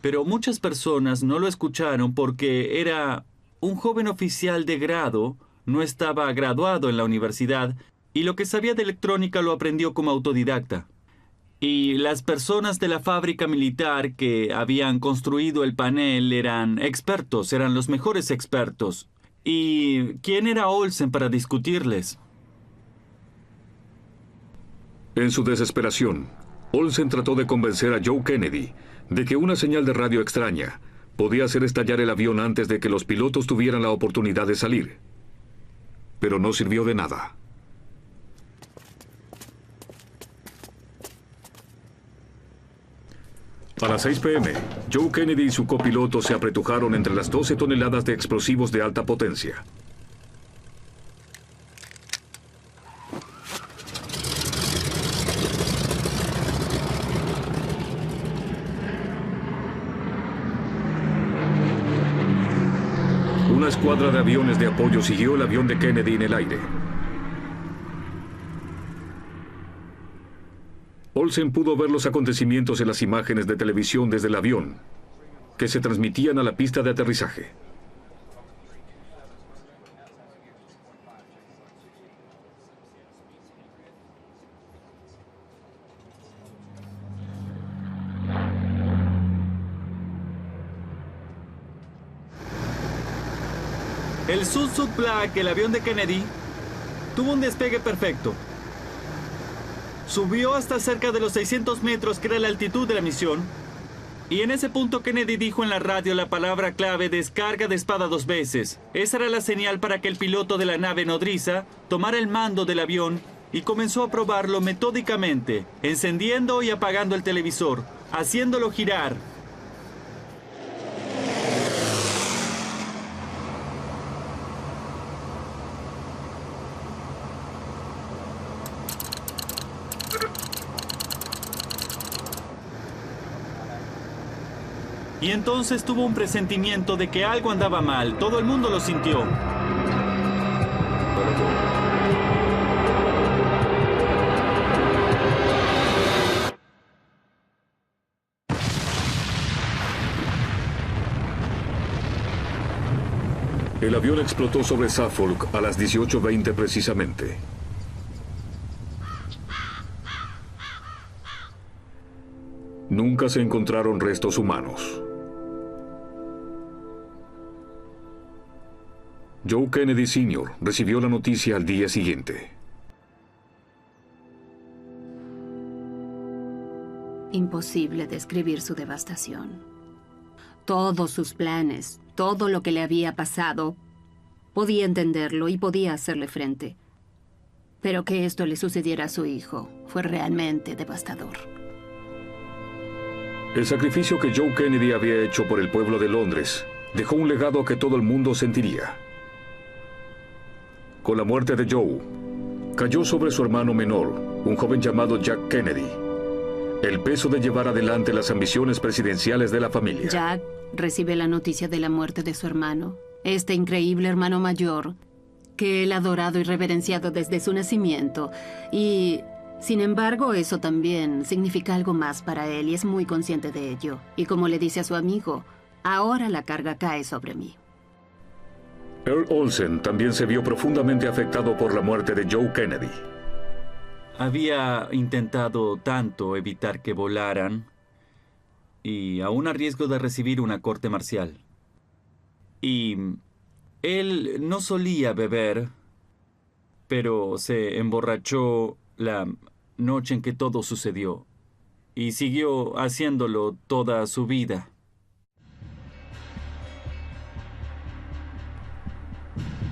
Pero muchas personas no lo escucharon porque era un joven oficial de grado, no estaba graduado en la universidad y lo que sabía de electrónica lo aprendió como autodidacta. Y las personas de la fábrica militar que habían construido el panel eran expertos, eran los mejores expertos. ¿Y quién era Olsen para discutirles? En su desesperación, Olsen trató de convencer a Joe Kennedy de que una señal de radio extraña podía hacer estallar el avión antes de que los pilotos tuvieran la oportunidad de salir. Pero no sirvió de nada. A las 6 p.m., Joe Kennedy y su copiloto se apretujaron entre las 12 toneladas de explosivos de alta potencia. Una escuadra de aviones de apoyo siguió el avión de Kennedy en el aire. Olsen pudo ver los acontecimientos en las imágenes de televisión desde el avión, que se transmitían a la pista de aterrizaje. El Sun-Suk Black, el avión de Kennedy, tuvo un despegue perfecto. Subió hasta cerca de los 600 metros, que era la altitud de la misión. Y en ese punto Kennedy dijo en la radio la palabra clave descarga de espada 2 veces. Esa era la señal para que el piloto de la nave nodriza tomara el mando del avión y comenzó a probarlo metódicamente, encendiendo y apagando el televisor, haciéndolo girar. Y entonces tuvo un presentimiento de que algo andaba mal. Todo el mundo lo sintió. El avión explotó sobre Suffolk a las 18:20 precisamente. Nunca se encontraron restos humanos. Joe Kennedy Sr. recibió la noticia al día siguiente. Imposible describir su devastación. Todos sus planes, todo lo que le había pasado, podía entenderlo y podía hacerle frente. Pero que esto le sucediera a su hijo fue realmente devastador. El sacrificio que Joe Kennedy había hecho por el pueblo de Londres dejó un legado que todo el mundo sentiría. Con la muerte de Joe, cayó sobre su hermano menor, un joven llamado Jack Kennedy, el peso de llevar adelante las ambiciones presidenciales de la familia. Jack recibe la noticia de la muerte de su hermano, este increíble hermano mayor, que él ha adorado y reverenciado desde su nacimiento. Y, sin embargo, eso también significa algo más para él y es muy consciente de ello. Y como le dice a su amigo, ahora la carga cae sobre mí. Earl Olsen también se vio profundamente afectado por la muerte de Joe Kennedy. Había intentado tanto evitar que volaran, y aún a riesgo de recibir una corte marcial. Y él no solía beber, pero se emborrachó la noche en que todo sucedió, y siguió haciéndolo toda su vida.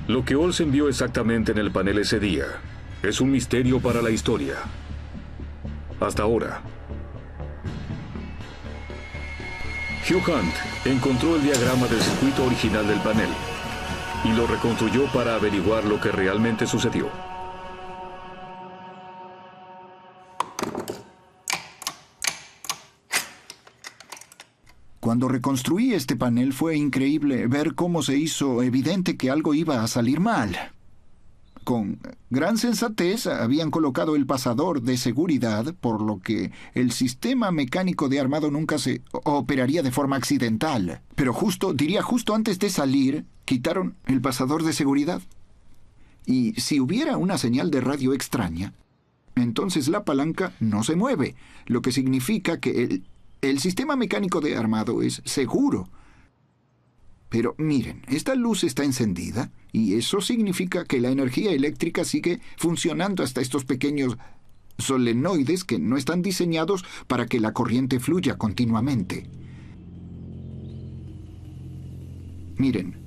Lo que Olsen vio exactamente en el panel ese día es un misterio para la historia. Hasta ahora. Hugh Hunt encontró el diagrama del circuito original del panel y lo reconstruyó para averiguar lo que realmente sucedió. Cuando reconstruí este panel fue increíble ver cómo se hizo evidente que algo iba a salir mal. Con gran sensatez habían colocado el pasador de seguridad, por lo que el sistema mecánico de armado nunca se operaría de forma accidental. Pero justo antes de salir, quitaron el pasador de seguridad. Y si hubiera una señal de radio extraña, en entonces la palanca no se mueve, lo que significa que el sistema mecánico de armado es seguro. Pero miren, esta luz está encendida y eso significa que la energía eléctrica sigue funcionando hasta estos pequeños solenoides que no están diseñados para que la corriente fluya continuamente. Miren,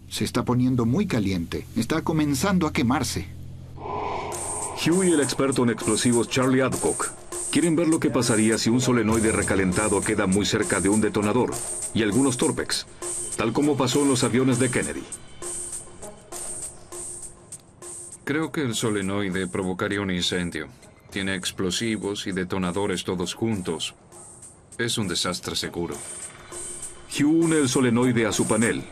se está poniendo muy caliente. Está comenzando a quemarse. Hugh y el experto en explosivos Charlie Adcock quieren ver lo que pasaría si un solenoide recalentado queda muy cerca de un detonador y algunos Torpex, tal como pasó en los aviones de Kennedy. Creo que el solenoide provocaría un incendio. Tiene explosivos y detonadores todos juntos. Es un desastre seguro. Hugh une el solenoide a su panel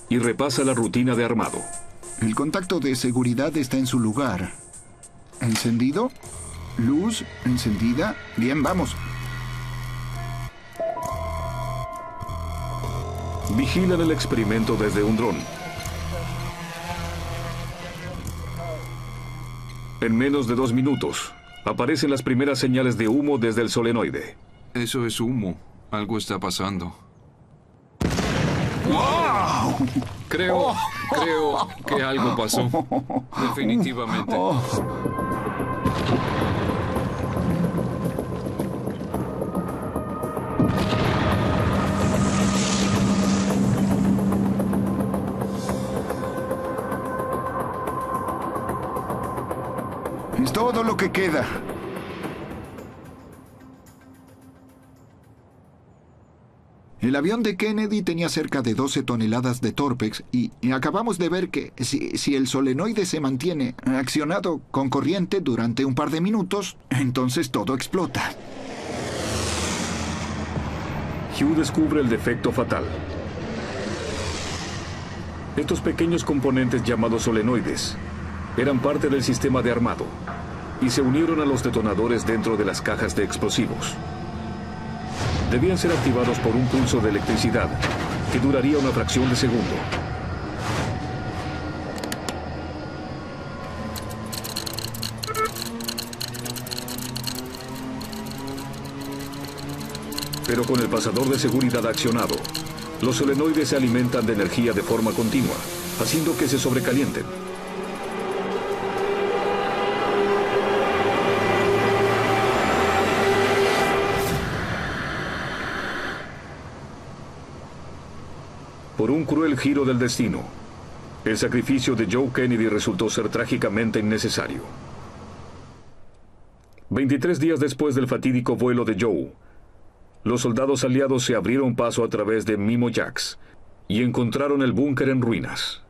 y repasa la rutina de armado. El contacto de seguridad está en su lugar. ¿Encendido? ¿Luz? ¿Encendida? Bien, vamos. Vigilan el experimento desde un dron. En menos de 2 minutos, aparecen las primeras señales de humo desde el solenoide. Eso es humo. Algo está pasando. ¡Wow! Creo que algo pasó. Definitivamente. Es todo lo que queda. El avión de Kennedy tenía cerca de 12 toneladas de Torpex y acabamos de ver que si el solenoide se mantiene accionado con corriente durante un par de minutos, entonces todo explota. Hugh descubre el defecto fatal. Estos pequeños componentes llamados solenoides eran parte del sistema de armado y se unieron a los detonadores dentro de las cajas de explosivos. Debían ser activados por un pulso de electricidad que duraría una fracción de segundo. Pero con el pasador de seguridad accionado, los solenoides se alimentan de energía de forma continua, haciendo que se sobrecalienten. Por un cruel giro del destino, el sacrificio de Joe Kennedy resultó ser trágicamente innecesario. 23 días después del fatídico vuelo de Joe, los soldados aliados se abrieron paso a través de Mimo Jacks y encontraron el búnker en ruinas.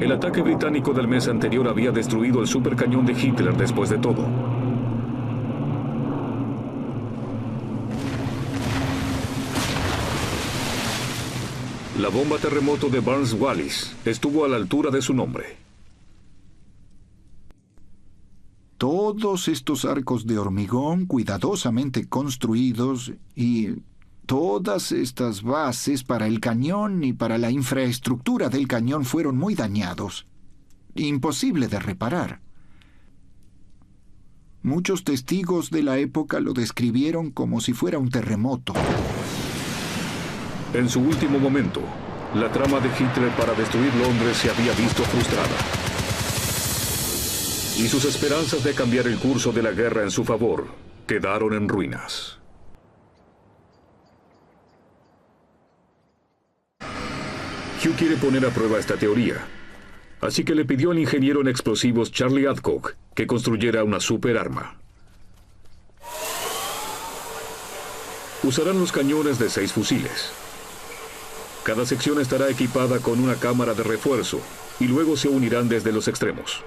El ataque británico del mes anterior había destruido el supercañón de Hitler después de todo. La bomba terremoto de Barnes-Wallis estuvo a la altura de su nombre. Todos estos arcos de hormigón cuidadosamente construidos y todas estas bases para el cañón y para la infraestructura del cañón fueron muy dañados. Imposible de reparar. Muchos testigos de la época lo describieron como si fuera un terremoto. En su último momento, la trama de Hitler para destruir Londres se había visto frustrada. Y sus esperanzas de cambiar el curso de la guerra en su favor quedaron en ruinas. Hugh quiere poner a prueba esta teoría, así que le pidió al ingeniero en explosivos Charlie Adcock que construyera una superarma. Usarán los cañones de 6 fusiles. Cada sección estará equipada con una cámara de refuerzo y luego se unirán desde los extremos.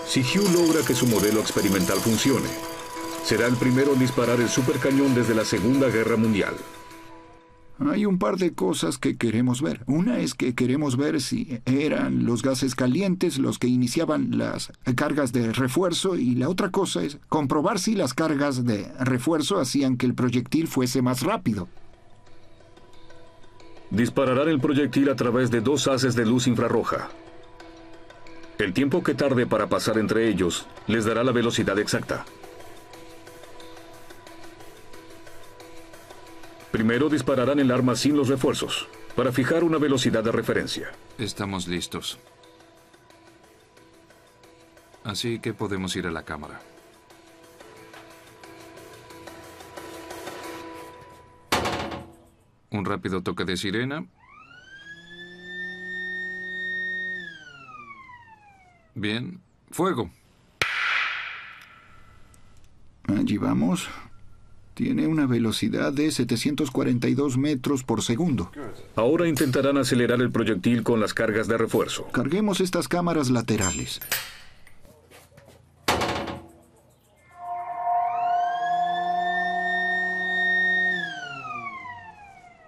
Si Hugh logra que su modelo experimental funcione, será el primero en disparar el supercañón desde la Segunda Guerra Mundial. Hay un par de cosas que queremos ver. Una es que queremos ver si eran los gases calientes los que iniciaban las cargas de refuerzo, y la otra cosa es comprobar si las cargas de refuerzo hacían que el proyectil fuese más rápido. Dispararán el proyectil a través de 2 haces de luz infrarroja. El tiempo que tarde para pasar entre ellos les dará la velocidad exacta. Primero dispararán el arma sin los refuerzos, para fijar una velocidad de referencia. Estamos listos. Así que podemos ir a la cámara. Un rápido toque de sirena. Bien. ¡Fuego! Allí vamos. Tiene una velocidad de 742 metros por segundo. Ahora intentarán acelerar el proyectil con las cargas de refuerzo. Carguemos estas cámaras laterales.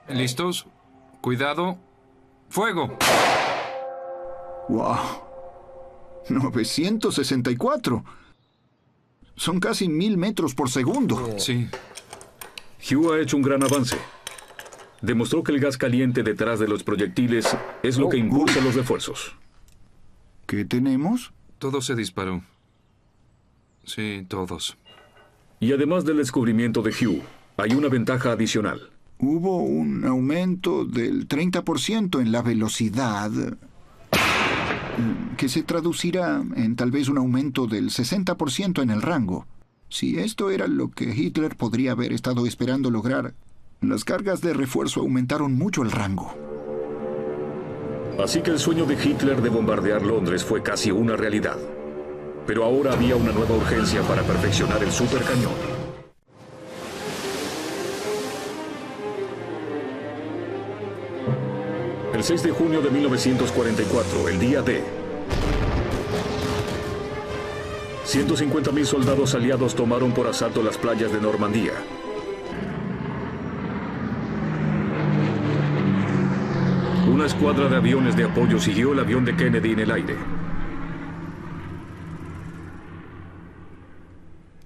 ¿Listos? Cuidado. ¡Fuego! ¡Wow! 964. Son casi 1000 metros por segundo. Sí. Hugh ha hecho un gran avance. Demostró que el gas caliente detrás de los proyectiles es lo que impulsa los refuerzos. ¿Qué tenemos? Todo se disparó. Sí, todos. Y además del descubrimiento de Hugh, hay una ventaja adicional. Hubo un aumento del 30% en la velocidad, que se traducirá en tal vez un aumento del 60% en el rango. Si esto era lo que Hitler podría haber estado esperando lograr, las cargas de refuerzo aumentaron mucho el rango. Así que el sueño de Hitler de bombardear Londres fue casi una realidad. Pero ahora había una nueva urgencia para perfeccionar el supercañón. El 6 de junio de 1944, el día D. 150.000 soldados aliados tomaron por asalto las playas de Normandía. Una escuadra de aviones de apoyo siguió el avión de Kennedy en el aire.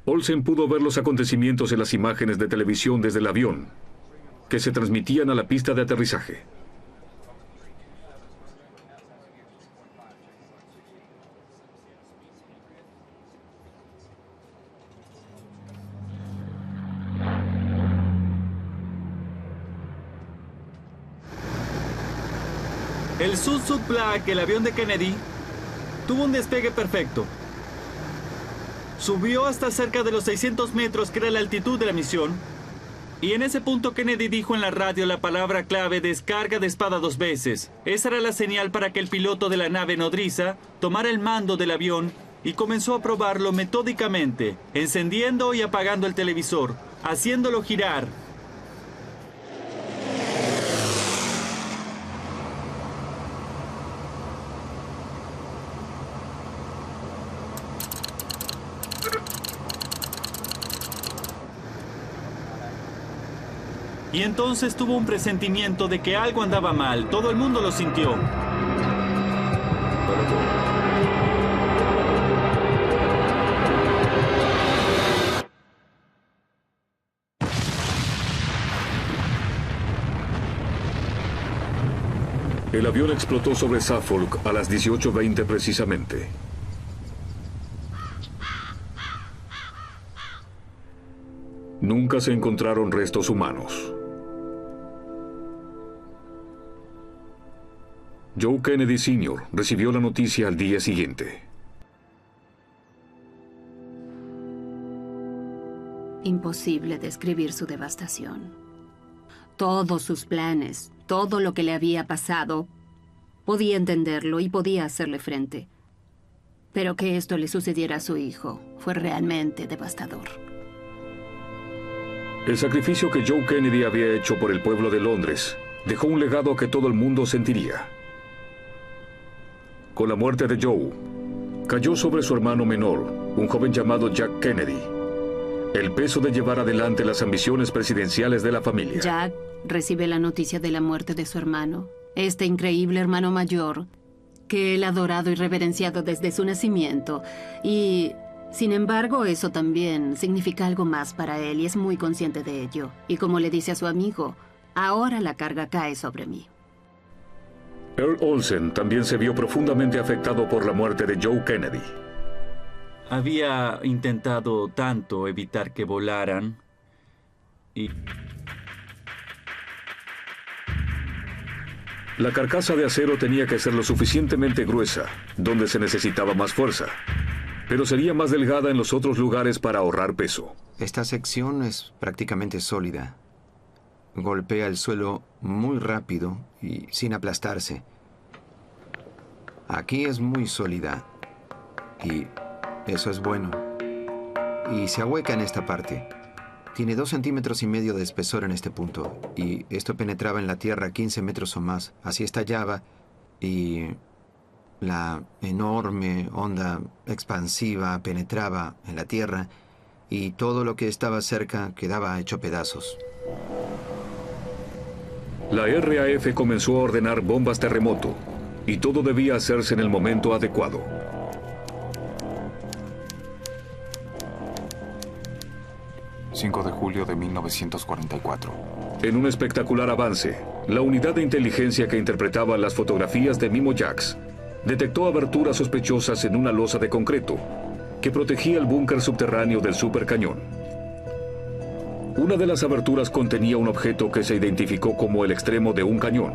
Olsen pudo ver los acontecimientos en las imágenes de televisión desde el avión, que se transmitían a la pista de aterrizaje. El Sud Black, el avión de Kennedy, tuvo un despegue perfecto. Subió hasta cerca de los 600 metros, que era la altitud de la misión. Y en ese punto Kennedy dijo en la radio la palabra clave descarga de espada 2 veces. Esa era la señal para que el piloto de la nave nodriza tomara el mando del avión y comenzó a probarlo metódicamente, encendiendo y apagando el televisor, haciéndolo girar. Y entonces tuvo un presentimiento de que algo andaba mal. Todo el mundo lo sintió. El avión explotó sobre Suffolk a las 18:20 precisamente. Nunca se encontraron restos humanos. Joe Kennedy Sr. recibió la noticia al día siguiente. Imposible describir su devastación. Todos sus planes, todo lo que le había pasado, podía entenderlo y podía hacerle frente. Pero que esto le sucediera a su hijo fue realmente devastador. El sacrificio que Joe Kennedy había hecho por el pueblo de Londres dejó un legado que todo el mundo sentiría. Con la muerte de Joe, cayó sobre su hermano menor, un joven llamado Jack Kennedy, el peso de llevar adelante las ambiciones presidenciales de la familia. Jack recibe la noticia de la muerte de su hermano, este increíble hermano mayor, que él ha adorado y reverenciado desde su nacimiento. Y, sin embargo, eso también significa algo más para él y es muy consciente de ello. Y como le dice a su amigo, Ahora la carga cae sobre mí. Earl Olsen también se vio profundamente afectado por la muerte de Joe Kennedy. Había intentado tanto evitar que volaran y... La carcasa de acero tenía que ser lo suficientemente gruesa, donde se necesitaba más fuerza, pero sería más delgada en los otros lugares para ahorrar peso. Esta sección es prácticamente sólida. Golpea el suelo muy rápido y sin aplastarse. Aquí es muy sólida y eso es bueno. Y se ahueca en esta parte. Tiene 2,5 centímetros de espesor en este punto y esto penetraba en la tierra 15 metros o más. Así estallaba y la enorme onda expansiva penetraba en la tierra y todo lo que estaba cerca quedaba hecho pedazos. La RAF comenzó a ordenar bombas terremoto y todo debía hacerse en el momento adecuado. ...5 de julio de 1944. En un espectacular avance, la unidad de inteligencia que interpretaba las fotografías de Mimo Jax detectó aberturas sospechosas en una losa de concreto que protegía el búnker subterráneo del supercañón. Una de las aberturas contenía un objeto que se identificó como el extremo de un cañón.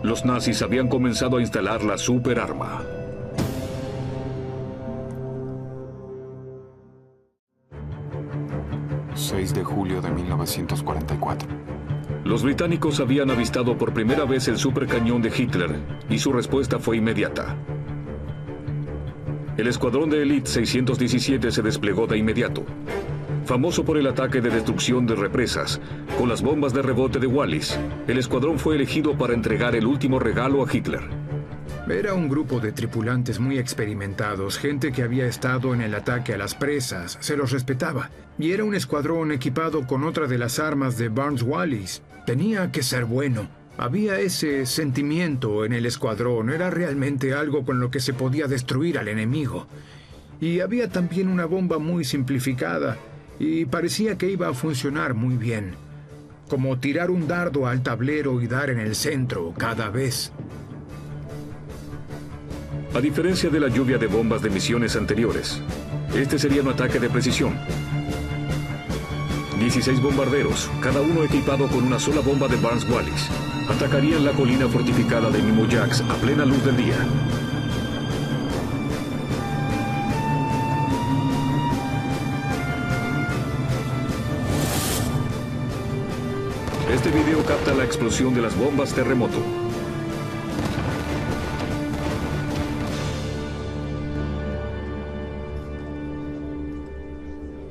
Los nazis habían comenzado a instalar la superarma. ...6 de julio de 1944. Los británicos habían avistado por primera vez el supercañón de Hitler y su respuesta fue inmediata. El escuadrón de élite 617 se desplegó de inmediato. Famoso por el ataque de destrucción de represas, con las bombas de rebote de Wallis, el escuadrón fue elegido para entregar el último regalo a Hitler. Era un grupo de tripulantes muy experimentados, gente que había estado en el ataque a las presas, se los respetaba. Y era un escuadrón equipado con otra de las armas de Barnes-Wallis. Tenía que ser bueno. Había ese sentimiento en el escuadrón, era realmente algo con lo que se podía destruir al enemigo. Y había también una bomba muy simplificada, y parecía que iba a funcionar muy bien. Como tirar un dardo al tablero y dar en el centro cada vez. A diferencia de la lluvia de bombas de misiones anteriores, este sería un ataque de precisión. 16 bombarderos, cada uno equipado con una sola bomba de Barnes-Wallis, atacarían la colina fortificada de Mimo Jax a plena luz del día. Este video capta la explosión de las bombas terremoto.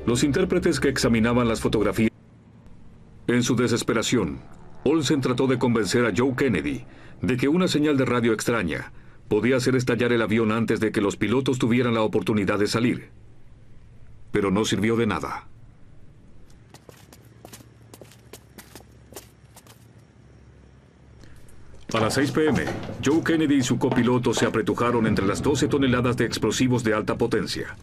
Los intérpretes que examinaban las fotografías... En su desesperación, Olsen trató de convencer a Joe Kennedy de que una señal de radio extraña podía hacer estallar el avión antes de que los pilotos tuvieran la oportunidad de salir. Pero no sirvió de nada. A las 6 p.m., Joe Kennedy y su copiloto se apretujaron entre las 12 toneladas de explosivos de alta potencia.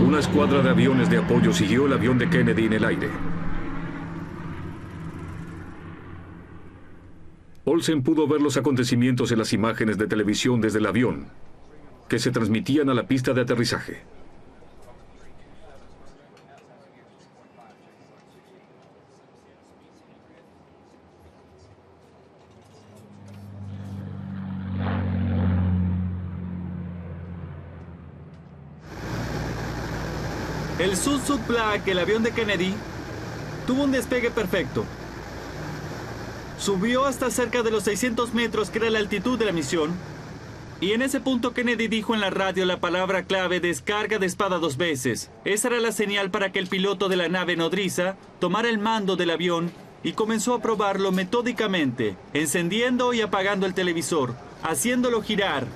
Una escuadra de aviones de apoyo siguió el avión de Kennedy en el aire. Olsen pudo ver los acontecimientos en las imágenes de televisión desde el avión, que se transmitían a la pista de aterrizaje. El Sun-Suk Black, el avión de Kennedy, tuvo un despegue perfecto. Subió hasta cerca de los 600 metros, que era la altitud de la misión. Y en ese punto Kennedy dijo en la radio la palabra clave descarga de espada 2 veces. Esa era la señal para que el piloto de la nave nodriza tomara el mando del avión y comenzó a probarlo metódicamente, encendiendo y apagando el televisor, haciéndolo girar.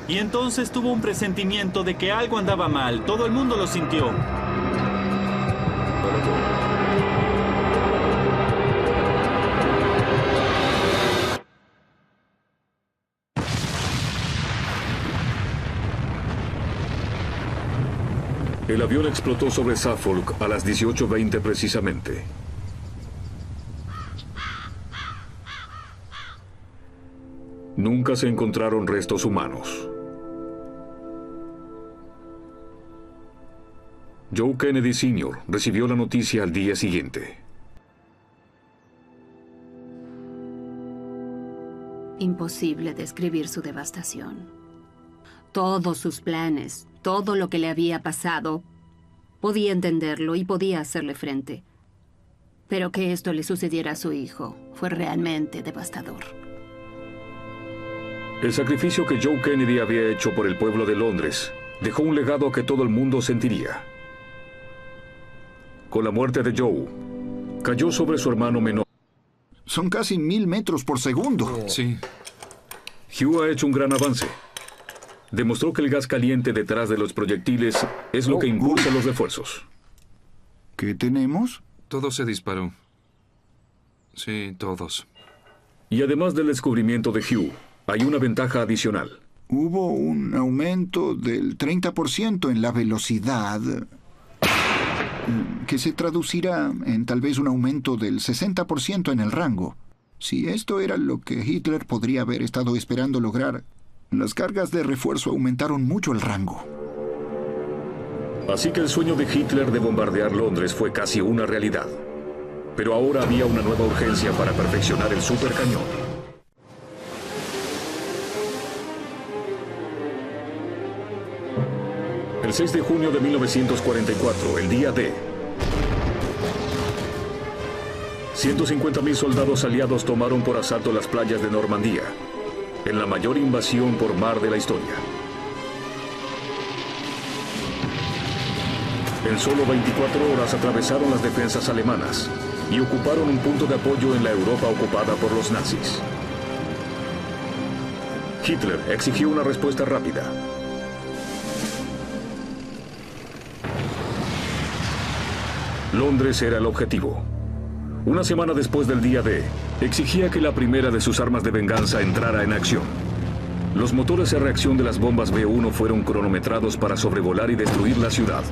Y entonces tuvo un presentimiento de que algo andaba mal. Todo el mundo lo sintió. El avión explotó sobre Suffolk a las 18:20 precisamente. Nunca se encontraron restos humanos. Joe Kennedy Sr. recibió la noticia al día siguiente. Imposible describir su devastación. Todos sus planes, todo lo que le había pasado, podía entenderlo y podía hacerle frente. Pero que esto le sucediera a su hijo fue realmente devastador. El sacrificio que Joe Kennedy había hecho por el pueblo de Londres dejó un legado que todo el mundo sentiría. Con la muerte de Joe, cayó sobre su hermano menor. Son casi 1000 metros por segundo. Sí. Hugh ha hecho un gran avance. Demostró que el gas caliente detrás de los proyectiles es lo que impulsa los refuerzos. ¿Qué tenemos? Todo se disparó. Sí, todos. Y además del descubrimiento de Hugh, hay una ventaja adicional. Hubo un aumento del 30% en la velocidad, que se traducirá en tal vez un aumento del 60% en el rango. Si esto era lo que Hitler podría haber estado esperando lograr, las cargas de refuerzo aumentaron mucho el rango. Así que el sueño de Hitler de bombardear Londres fue casi una realidad. Pero ahora había una nueva urgencia para perfeccionar el supercañón. El 6 de junio de 1944, el día D, 150.000 soldados aliados tomaron por asalto las playas de Normandía, en la mayor invasión por mar de la historia. En solo 24 horas atravesaron las defensas alemanas y ocuparon un punto de apoyo en la Europa ocupada por los nazis. Hitler exigió una respuesta rápida. Londres era el objetivo. Una semana después del día D, exigía que la primera de sus armas de venganza entrara en acción. Los motores de reacción de las bombas B-1 fueron cronometrados para sobrevolar y destruir la ciudad.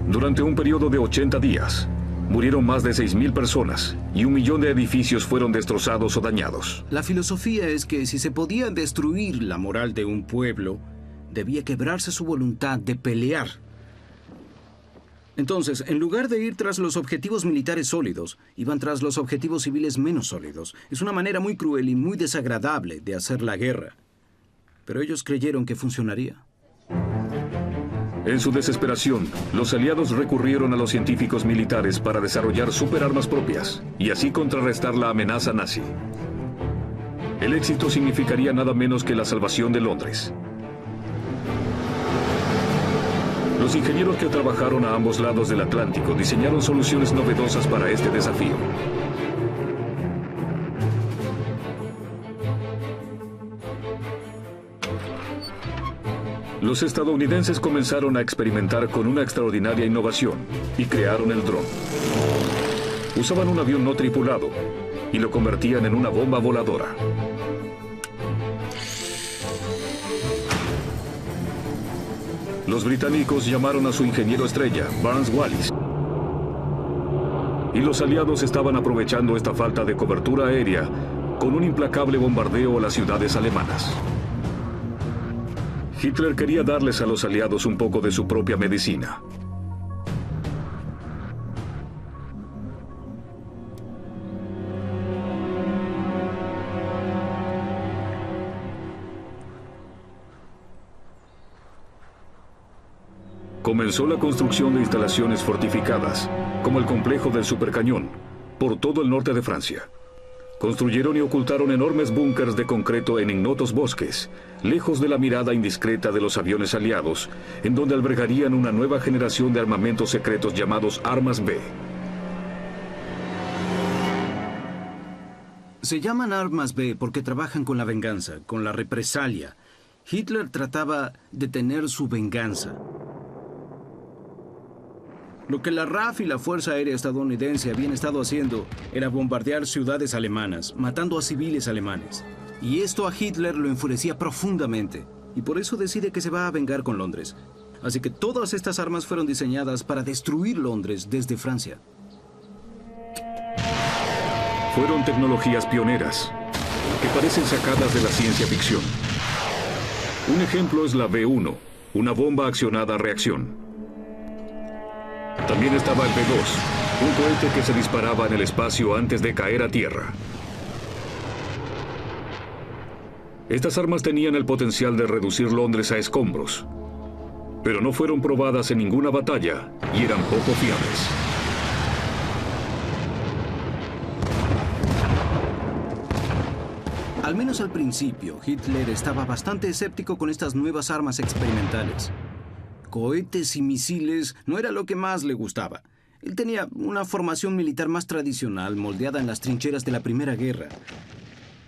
Durante un periodo de 80 días, murieron más de 6.000 personas y 1 millón de edificios fueron destrozados o dañados. La filosofía es que si se podía destruir la moral de un pueblo, debía quebrarse su voluntad de pelear. Entonces, en lugar de ir tras los objetivos militares sólidos, iban tras los objetivos civiles menos sólidos. Es una manera muy cruel y muy desagradable de hacer la guerra. Pero ellos creyeron que funcionaría. En su desesperación, los aliados recurrieron a los científicos militares para desarrollar superarmas propias y así contrarrestar la amenaza nazi. El éxito significaría nada menos que la salvación de Londres. Los ingenieros que trabajaron a ambos lados del Atlántico diseñaron soluciones novedosas para este desafío. Los estadounidenses comenzaron a experimentar con una extraordinaria innovación y crearon el dron. Usaban un avión no tripulado y lo convertían en una bomba voladora. Los británicos llamaron a su ingeniero estrella, Barnes Wallis. Y los aliados estaban aprovechando esta falta de cobertura aérea con un implacable bombardeo a las ciudades alemanas. Hitler quería darles a los aliados un poco de su propia medicina. Comenzó la construcción de instalaciones fortificadas, como el complejo del Supercañón, por todo el norte de Francia. Construyeron y ocultaron enormes búnkers de concreto en ignotos bosques, lejos de la mirada indiscreta de los aviones aliados, en donde albergarían una nueva generación de armamentos secretos llamados Armas B. Se llaman armas B porque trabajan con la venganza, con la represalia. Hitler trataba de tener su venganza. Lo que la RAF y la Fuerza Aérea Estadounidense habían estado haciendo era bombardear ciudades alemanas, matando a civiles alemanes. Y esto a Hitler lo enfurecía profundamente. Y por eso decide que se va a vengar con Londres. Así que todas estas armas fueron diseñadas para destruir Londres desde Francia. Fueron tecnologías pioneras, que parecen sacadas de la ciencia ficción. Un ejemplo es la B-1, una bomba accionada a reacción. También estaba el B-2, un cohete que se disparaba en el espacio antes de caer a tierra. Estas armas tenían el potencial de reducir Londres a escombros, pero no fueron probadas en ninguna batalla y eran poco fiables. Al menos al principio, Hitler estaba bastante escéptico con estas nuevas armas experimentales. Cohetes y misiles no era lo que más le gustaba. Él tenía una formación militar más tradicional, moldeada en las trincheras de la Primera Guerra.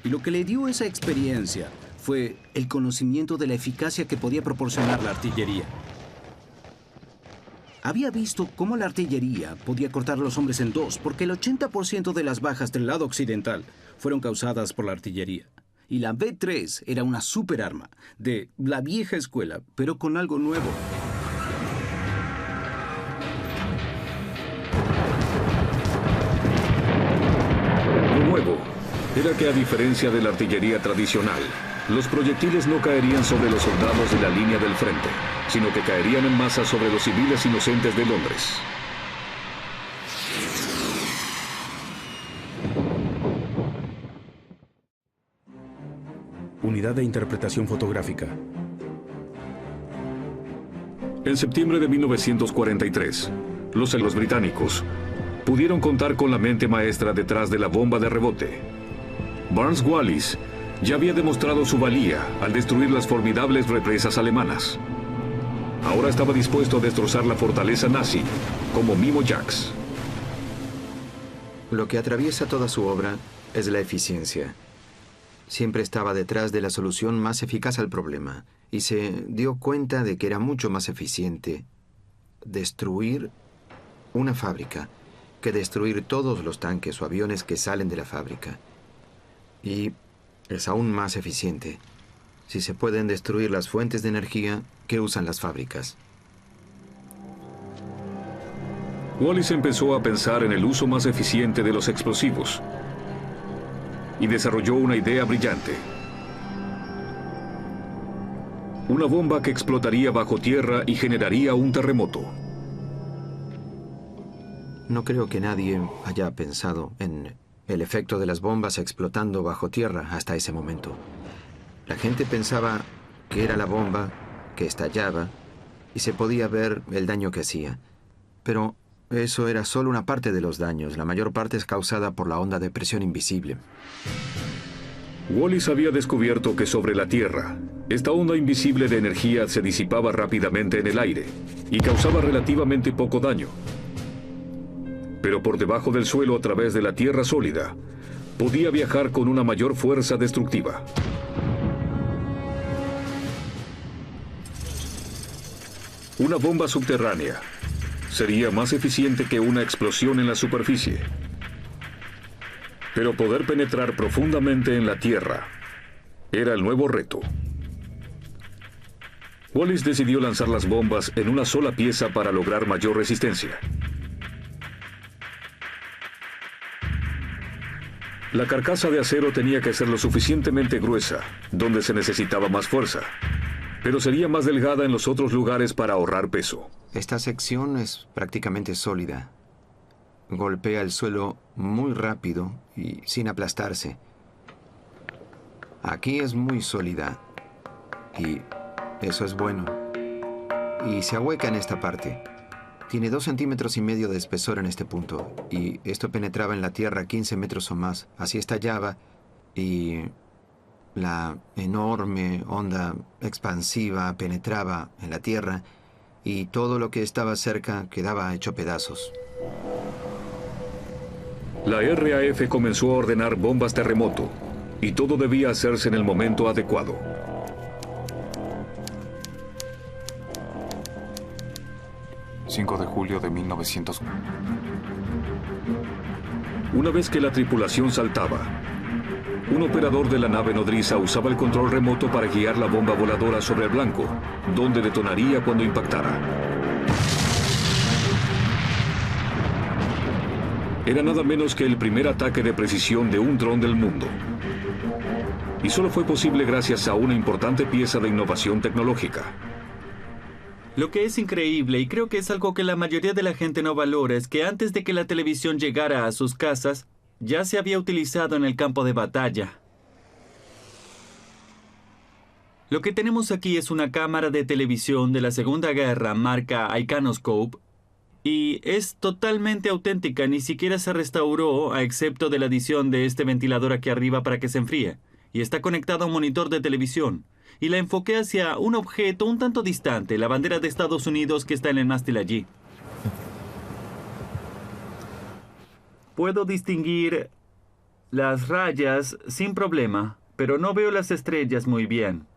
Y lo que le dio esa experiencia fue el conocimiento de la eficacia que podía proporcionar la artillería. Había visto cómo la artillería podía cortar a los hombres en dos, porque el 80% de las bajas del lado occidental fueron causadas por la artillería. Y la B-3 era una superarma de la vieja escuela, pero con algo nuevo. Lo nuevo era que, a diferencia de la artillería tradicional, los proyectiles no caerían sobre los soldados de la línea del frente, sino que caerían en masa sobre los civiles inocentes de Londres. Unidad de interpretación fotográfica. En septiembre de 1943, los británicos pudieron contar con la mente maestra detrás de la bomba de rebote. Barnes Wallis ya había demostrado su valía al destruir las formidables represas alemanas. Ahora estaba dispuesto a destrozar la fortaleza nazi, como Mimo Jacks. Lo que atraviesa toda su obra es la eficiencia. Siempre estaba detrás de la solución más eficaz al problema y se dio cuenta de que era mucho más eficiente destruir una fábrica que destruir todos los tanques o aviones que salen de la fábrica. Y es aún más eficiente si se pueden destruir las fuentes de energía que usan las fábricas. Wallis empezó a pensar en el uso más eficiente de los explosivos y desarrolló una idea brillante. Una bomba que explotaría bajo tierra y generaría un terremoto. No creo que nadie haya pensado en el efecto de las bombas explotando bajo tierra hasta ese momento. La gente pensaba que era la bomba que estallaba y se podía ver el daño que hacía. Pero eso era solo una parte de los daños. La mayor parte es causada por la onda de presión invisible. Wallis había descubierto que sobre la Tierra, esta onda invisible de energía se disipaba rápidamente en el aire y causaba relativamente poco daño. Pero por debajo del suelo, a través de la tierra sólida, podía viajar con una mayor fuerza destructiva. Una bomba subterránea sería más eficiente que una explosión en la superficie. Pero poder penetrar profundamente en la tierra era el nuevo reto. Wallis decidió lanzar las bombas en una sola pieza para lograr mayor resistencia. La carcasa de acero tenía que ser lo suficientemente gruesa, donde se necesitaba más fuerza, pero sería más delgada en los otros lugares para ahorrar peso. Esta sección es prácticamente sólida. Golpea el suelo muy rápido y sin aplastarse. Aquí es muy sólida y eso es bueno. Y se ahueca en esta parte. Tiene 2,5 centímetros de espesor en este punto y esto penetraba en la tierra 15 metros o más. Así estallaba y la enorme onda expansiva penetraba en la tierra y todo lo que estaba cerca quedaba hecho pedazos. La RAF comenzó a ordenar bombas terremoto, y todo debía hacerse en el momento adecuado. ...5 de julio de 1900... Una vez que la tripulación saltaba, un operador de la nave nodriza usaba el control remoto para guiar la bomba voladora sobre el blanco, donde detonaría cuando impactara. Era nada menos que el primer ataque de precisión de un dron del mundo. Y solo fue posible gracias a una importante pieza de innovación tecnológica. Lo que es increíble, y creo que es algo que la mayoría de la gente no valora, es que antes de que la televisión llegara a sus casas, ya se había utilizado en el campo de batalla. Lo que tenemos aquí es una cámara de televisión de la Segunda Guerra marca Icanoscope, y es totalmente auténtica, ni siquiera se restauró a excepto de la adición de este ventilador aquí arriba para que se enfríe, y está conectada a un monitor de televisión. Y la enfoqué hacia un objeto un tanto distante, la bandera de Estados Unidos que está en el mástil allí. Puedo distinguir las rayas sin problema, pero no veo las estrellas muy bien.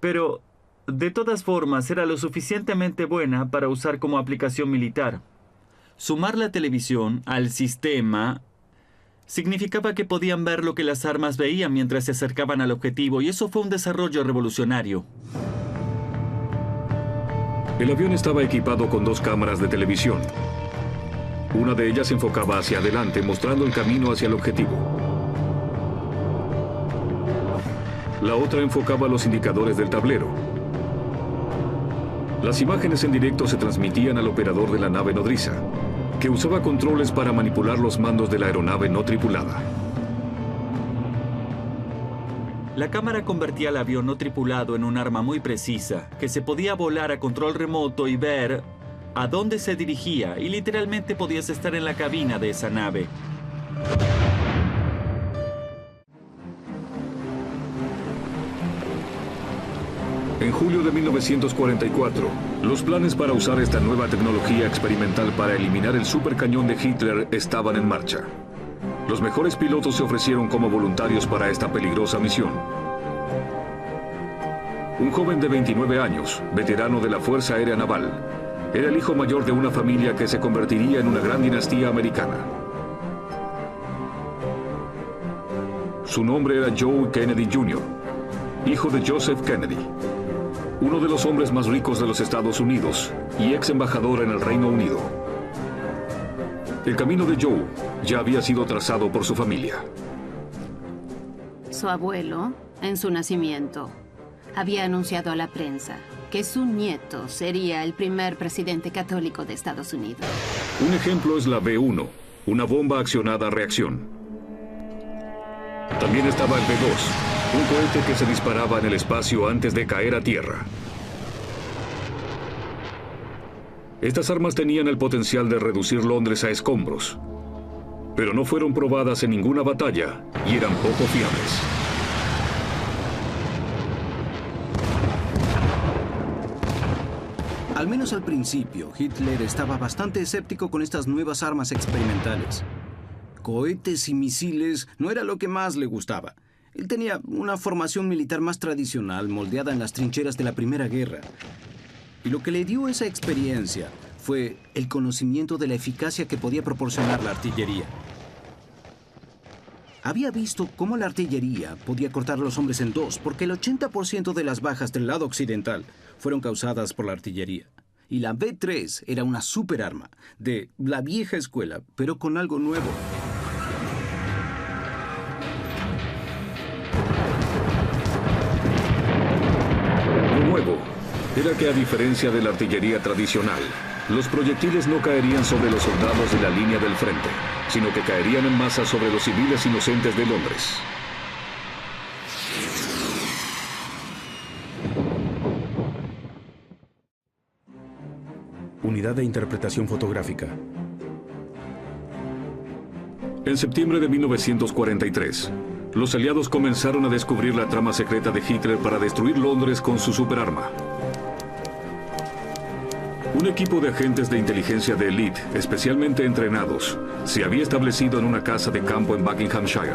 Pero, de todas formas, era lo suficientemente buena para usar como aplicación militar. Sumar la televisión al sistema significaba que podían ver lo que las armas veían mientras se acercaban al objetivo, y eso fue un desarrollo revolucionario. El avión estaba equipado con 2 cámaras de televisión. Una de ellas enfocaba hacia adelante, mostrando el camino hacia el objetivo. La otra enfocaba los indicadores del tablero. Las imágenes en directo se transmitían al operador de la nave nodriza, que usaba controles para manipular los mandos de la aeronave no tripulada. La cámara convertía al avión no tripulado en un arma muy precisa, que se podía volar a control remoto y ver a dónde se dirigía, y literalmente podías estar en la cabina de esa nave. En julio de 1944, los planes para usar esta nueva tecnología experimental para eliminar el supercañón de Hitler estaban en marcha. Los mejores pilotos se ofrecieron como voluntarios para esta peligrosa misión. Un joven de 29 años, veterano de la Fuerza Aérea Naval, era el hijo mayor de una familia que se convertiría en una gran dinastía americana. Su nombre era Joe Kennedy Jr., hijo de Joseph Kennedy, uno de los hombres más ricos de los Estados Unidos y ex embajador en el Reino Unido. El camino de Joe ya había sido trazado por su familia. Su abuelo, en su nacimiento, había anunciado a la prensa que su nieto sería el primer presidente católico de Estados Unidos. Un ejemplo es la B-1, una bomba accionada a reacción. También estaba el B-2, un cohete que se disparaba en el espacio antes de caer a tierra. Estas armas tenían el potencial de reducir Londres a escombros, pero no fueron probadas en ninguna batalla y eran poco fiables. Al menos al principio, Hitler estaba bastante escéptico con estas nuevas armas experimentales. Cohetes y misiles no era lo que más le gustaba. Él tenía una formación militar más tradicional, moldeada en las trincheras de la Primera Guerra. Y lo que le dio esa experiencia fue el conocimiento de la eficacia que podía proporcionar la artillería. Había visto cómo la artillería podía cortar a los hombres en dos, porque el 80% de las bajas del lado occidental fueron causadas por la artillería. Y la B-3 era una superarma de la vieja escuela, pero con algo nuevo. Lo nuevo era que, a diferencia de la artillería tradicional, los proyectiles no caerían sobre los soldados de la línea del frente, sino que caerían en masa sobre los civiles inocentes de Londres. Unidad de interpretación fotográfica. En septiembre de 1943, los aliados comenzaron a descubrir la trama secreta de Hitler para destruir Londres con su superarma. Un equipo de agentes de inteligencia de élite, especialmente entrenados, se había establecido en una casa de campo en Buckinghamshire.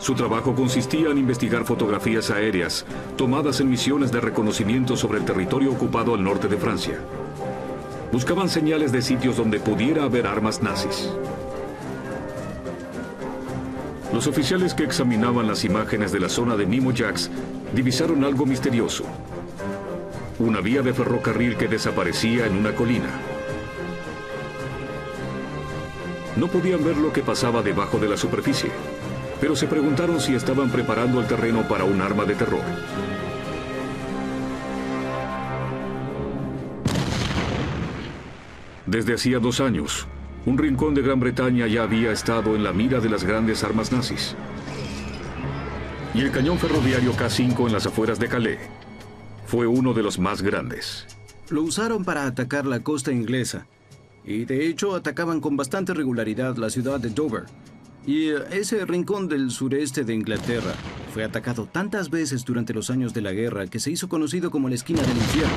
Su trabajo consistía en investigar fotografías aéreas tomadas en misiones de reconocimiento sobre el territorio ocupado al norte de Francia. Buscaban señales de sitios donde pudiera haber armas nazis. Los oficiales que examinaban las imágenes de la zona de Mimo Jacks divisaron algo misterioso. Una vía de ferrocarril que desaparecía en una colina. No podían ver lo que pasaba debajo de la superficie, pero se preguntaron si estaban preparando el terreno para un arma de terror. Desde hacía 2 años, un rincón de Gran Bretaña ya había estado en la mira de las grandes armas nazis. Y el cañón ferroviario K5 en las afueras de Calais fue uno de los más grandes. Lo usaron para atacar la costa inglesa. Y de hecho atacaban con bastante regularidad la ciudad de Dover. Y ese rincón del sureste de Inglaterra fue atacado tantas veces durante los años de la guerra que se hizo conocido como la esquina del infierno.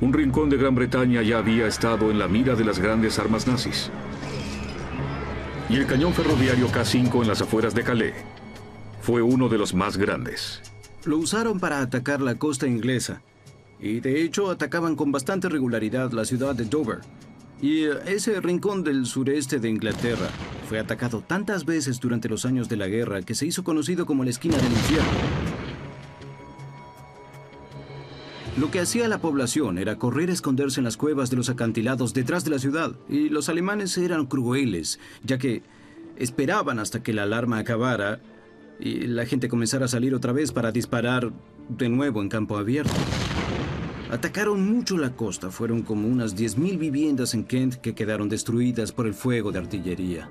Un rincón de Gran Bretaña ya había estado en la mira de las grandes armas nazis. Y el cañón ferroviario K5 en las afueras de Calais fue uno de los más grandes. Lo usaron para atacar la costa inglesa. Y de hecho atacaban con bastante regularidad la ciudad de Dover. Y ese rincón del sureste de Inglaterra fue atacado tantas veces durante los años de la guerra que se hizo conocido como la esquina del infierno. Lo que hacía la población era correr a esconderse en las cuevas de los acantilados detrás de la ciudad. Y los alemanes eran crueles, ya que esperaban hasta que la alarma acabara y la gente comenzara a salir otra vez para disparar de nuevo en campo abierto. Atacaron mucho la costa. Fueron como unas 10.000 viviendas en Kent que quedaron destruidas por el fuego de artillería.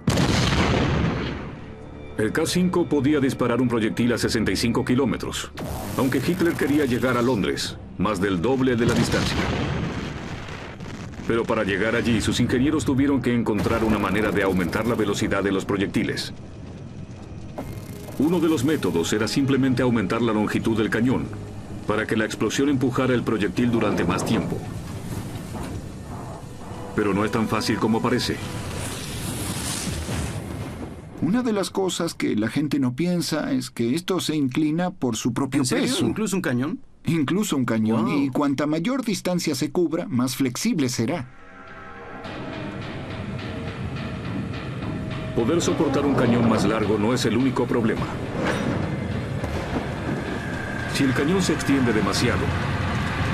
El K5 podía disparar un proyectil a 65 kilómetros, aunque Hitler quería llegar a Londres, más del doble de la distancia. Pero para llegar allí, sus ingenieros tuvieron que encontrar una manera de aumentar la velocidad de los proyectiles. Uno de los métodos era simplemente aumentar la longitud del cañón, para que la explosión empujara el proyectil durante más tiempo. Pero no es tan fácil como parece. Una de las cosas que la gente no piensa es que esto se inclina por su propio ¿En serio? peso. ¿Incluso un cañón? Incluso un cañón. Wow. Y cuanta mayor distancia se cubra, más flexible será. Poder soportar un cañón más largo no es el único problema. Si el cañón se extiende demasiado,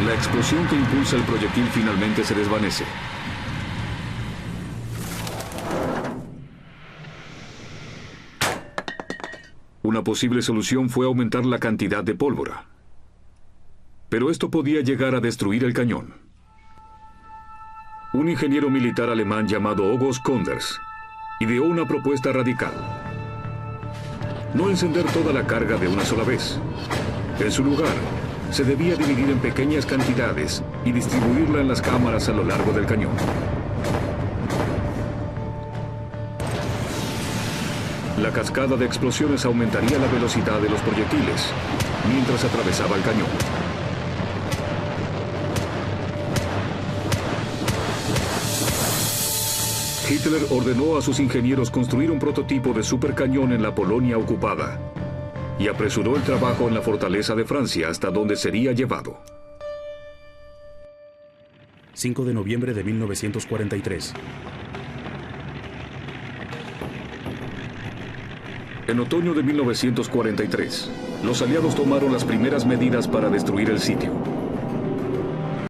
la explosión que impulsa el proyectil finalmente se desvanece. Una posible solución fue aumentar la cantidad de pólvora. Pero esto podía llegar a destruir el cañón. Un ingeniero militar alemán llamado August Konders ideó una propuesta radical. No encender toda la carga de una sola vez. En su lugar, se debía dividir en pequeñas cantidades y distribuirla en las cámaras a lo largo del cañón. La cascada de explosiones aumentaría la velocidad de los proyectiles mientras atravesaba el cañón. Hitler ordenó a sus ingenieros construir un prototipo de supercañón en la Polonia ocupada y apresuró el trabajo en la fortaleza de Francia hasta donde sería llevado. 5 de noviembre de 1943. En otoño de 1943, los aliados tomaron las primeras medidas para destruir el sitio.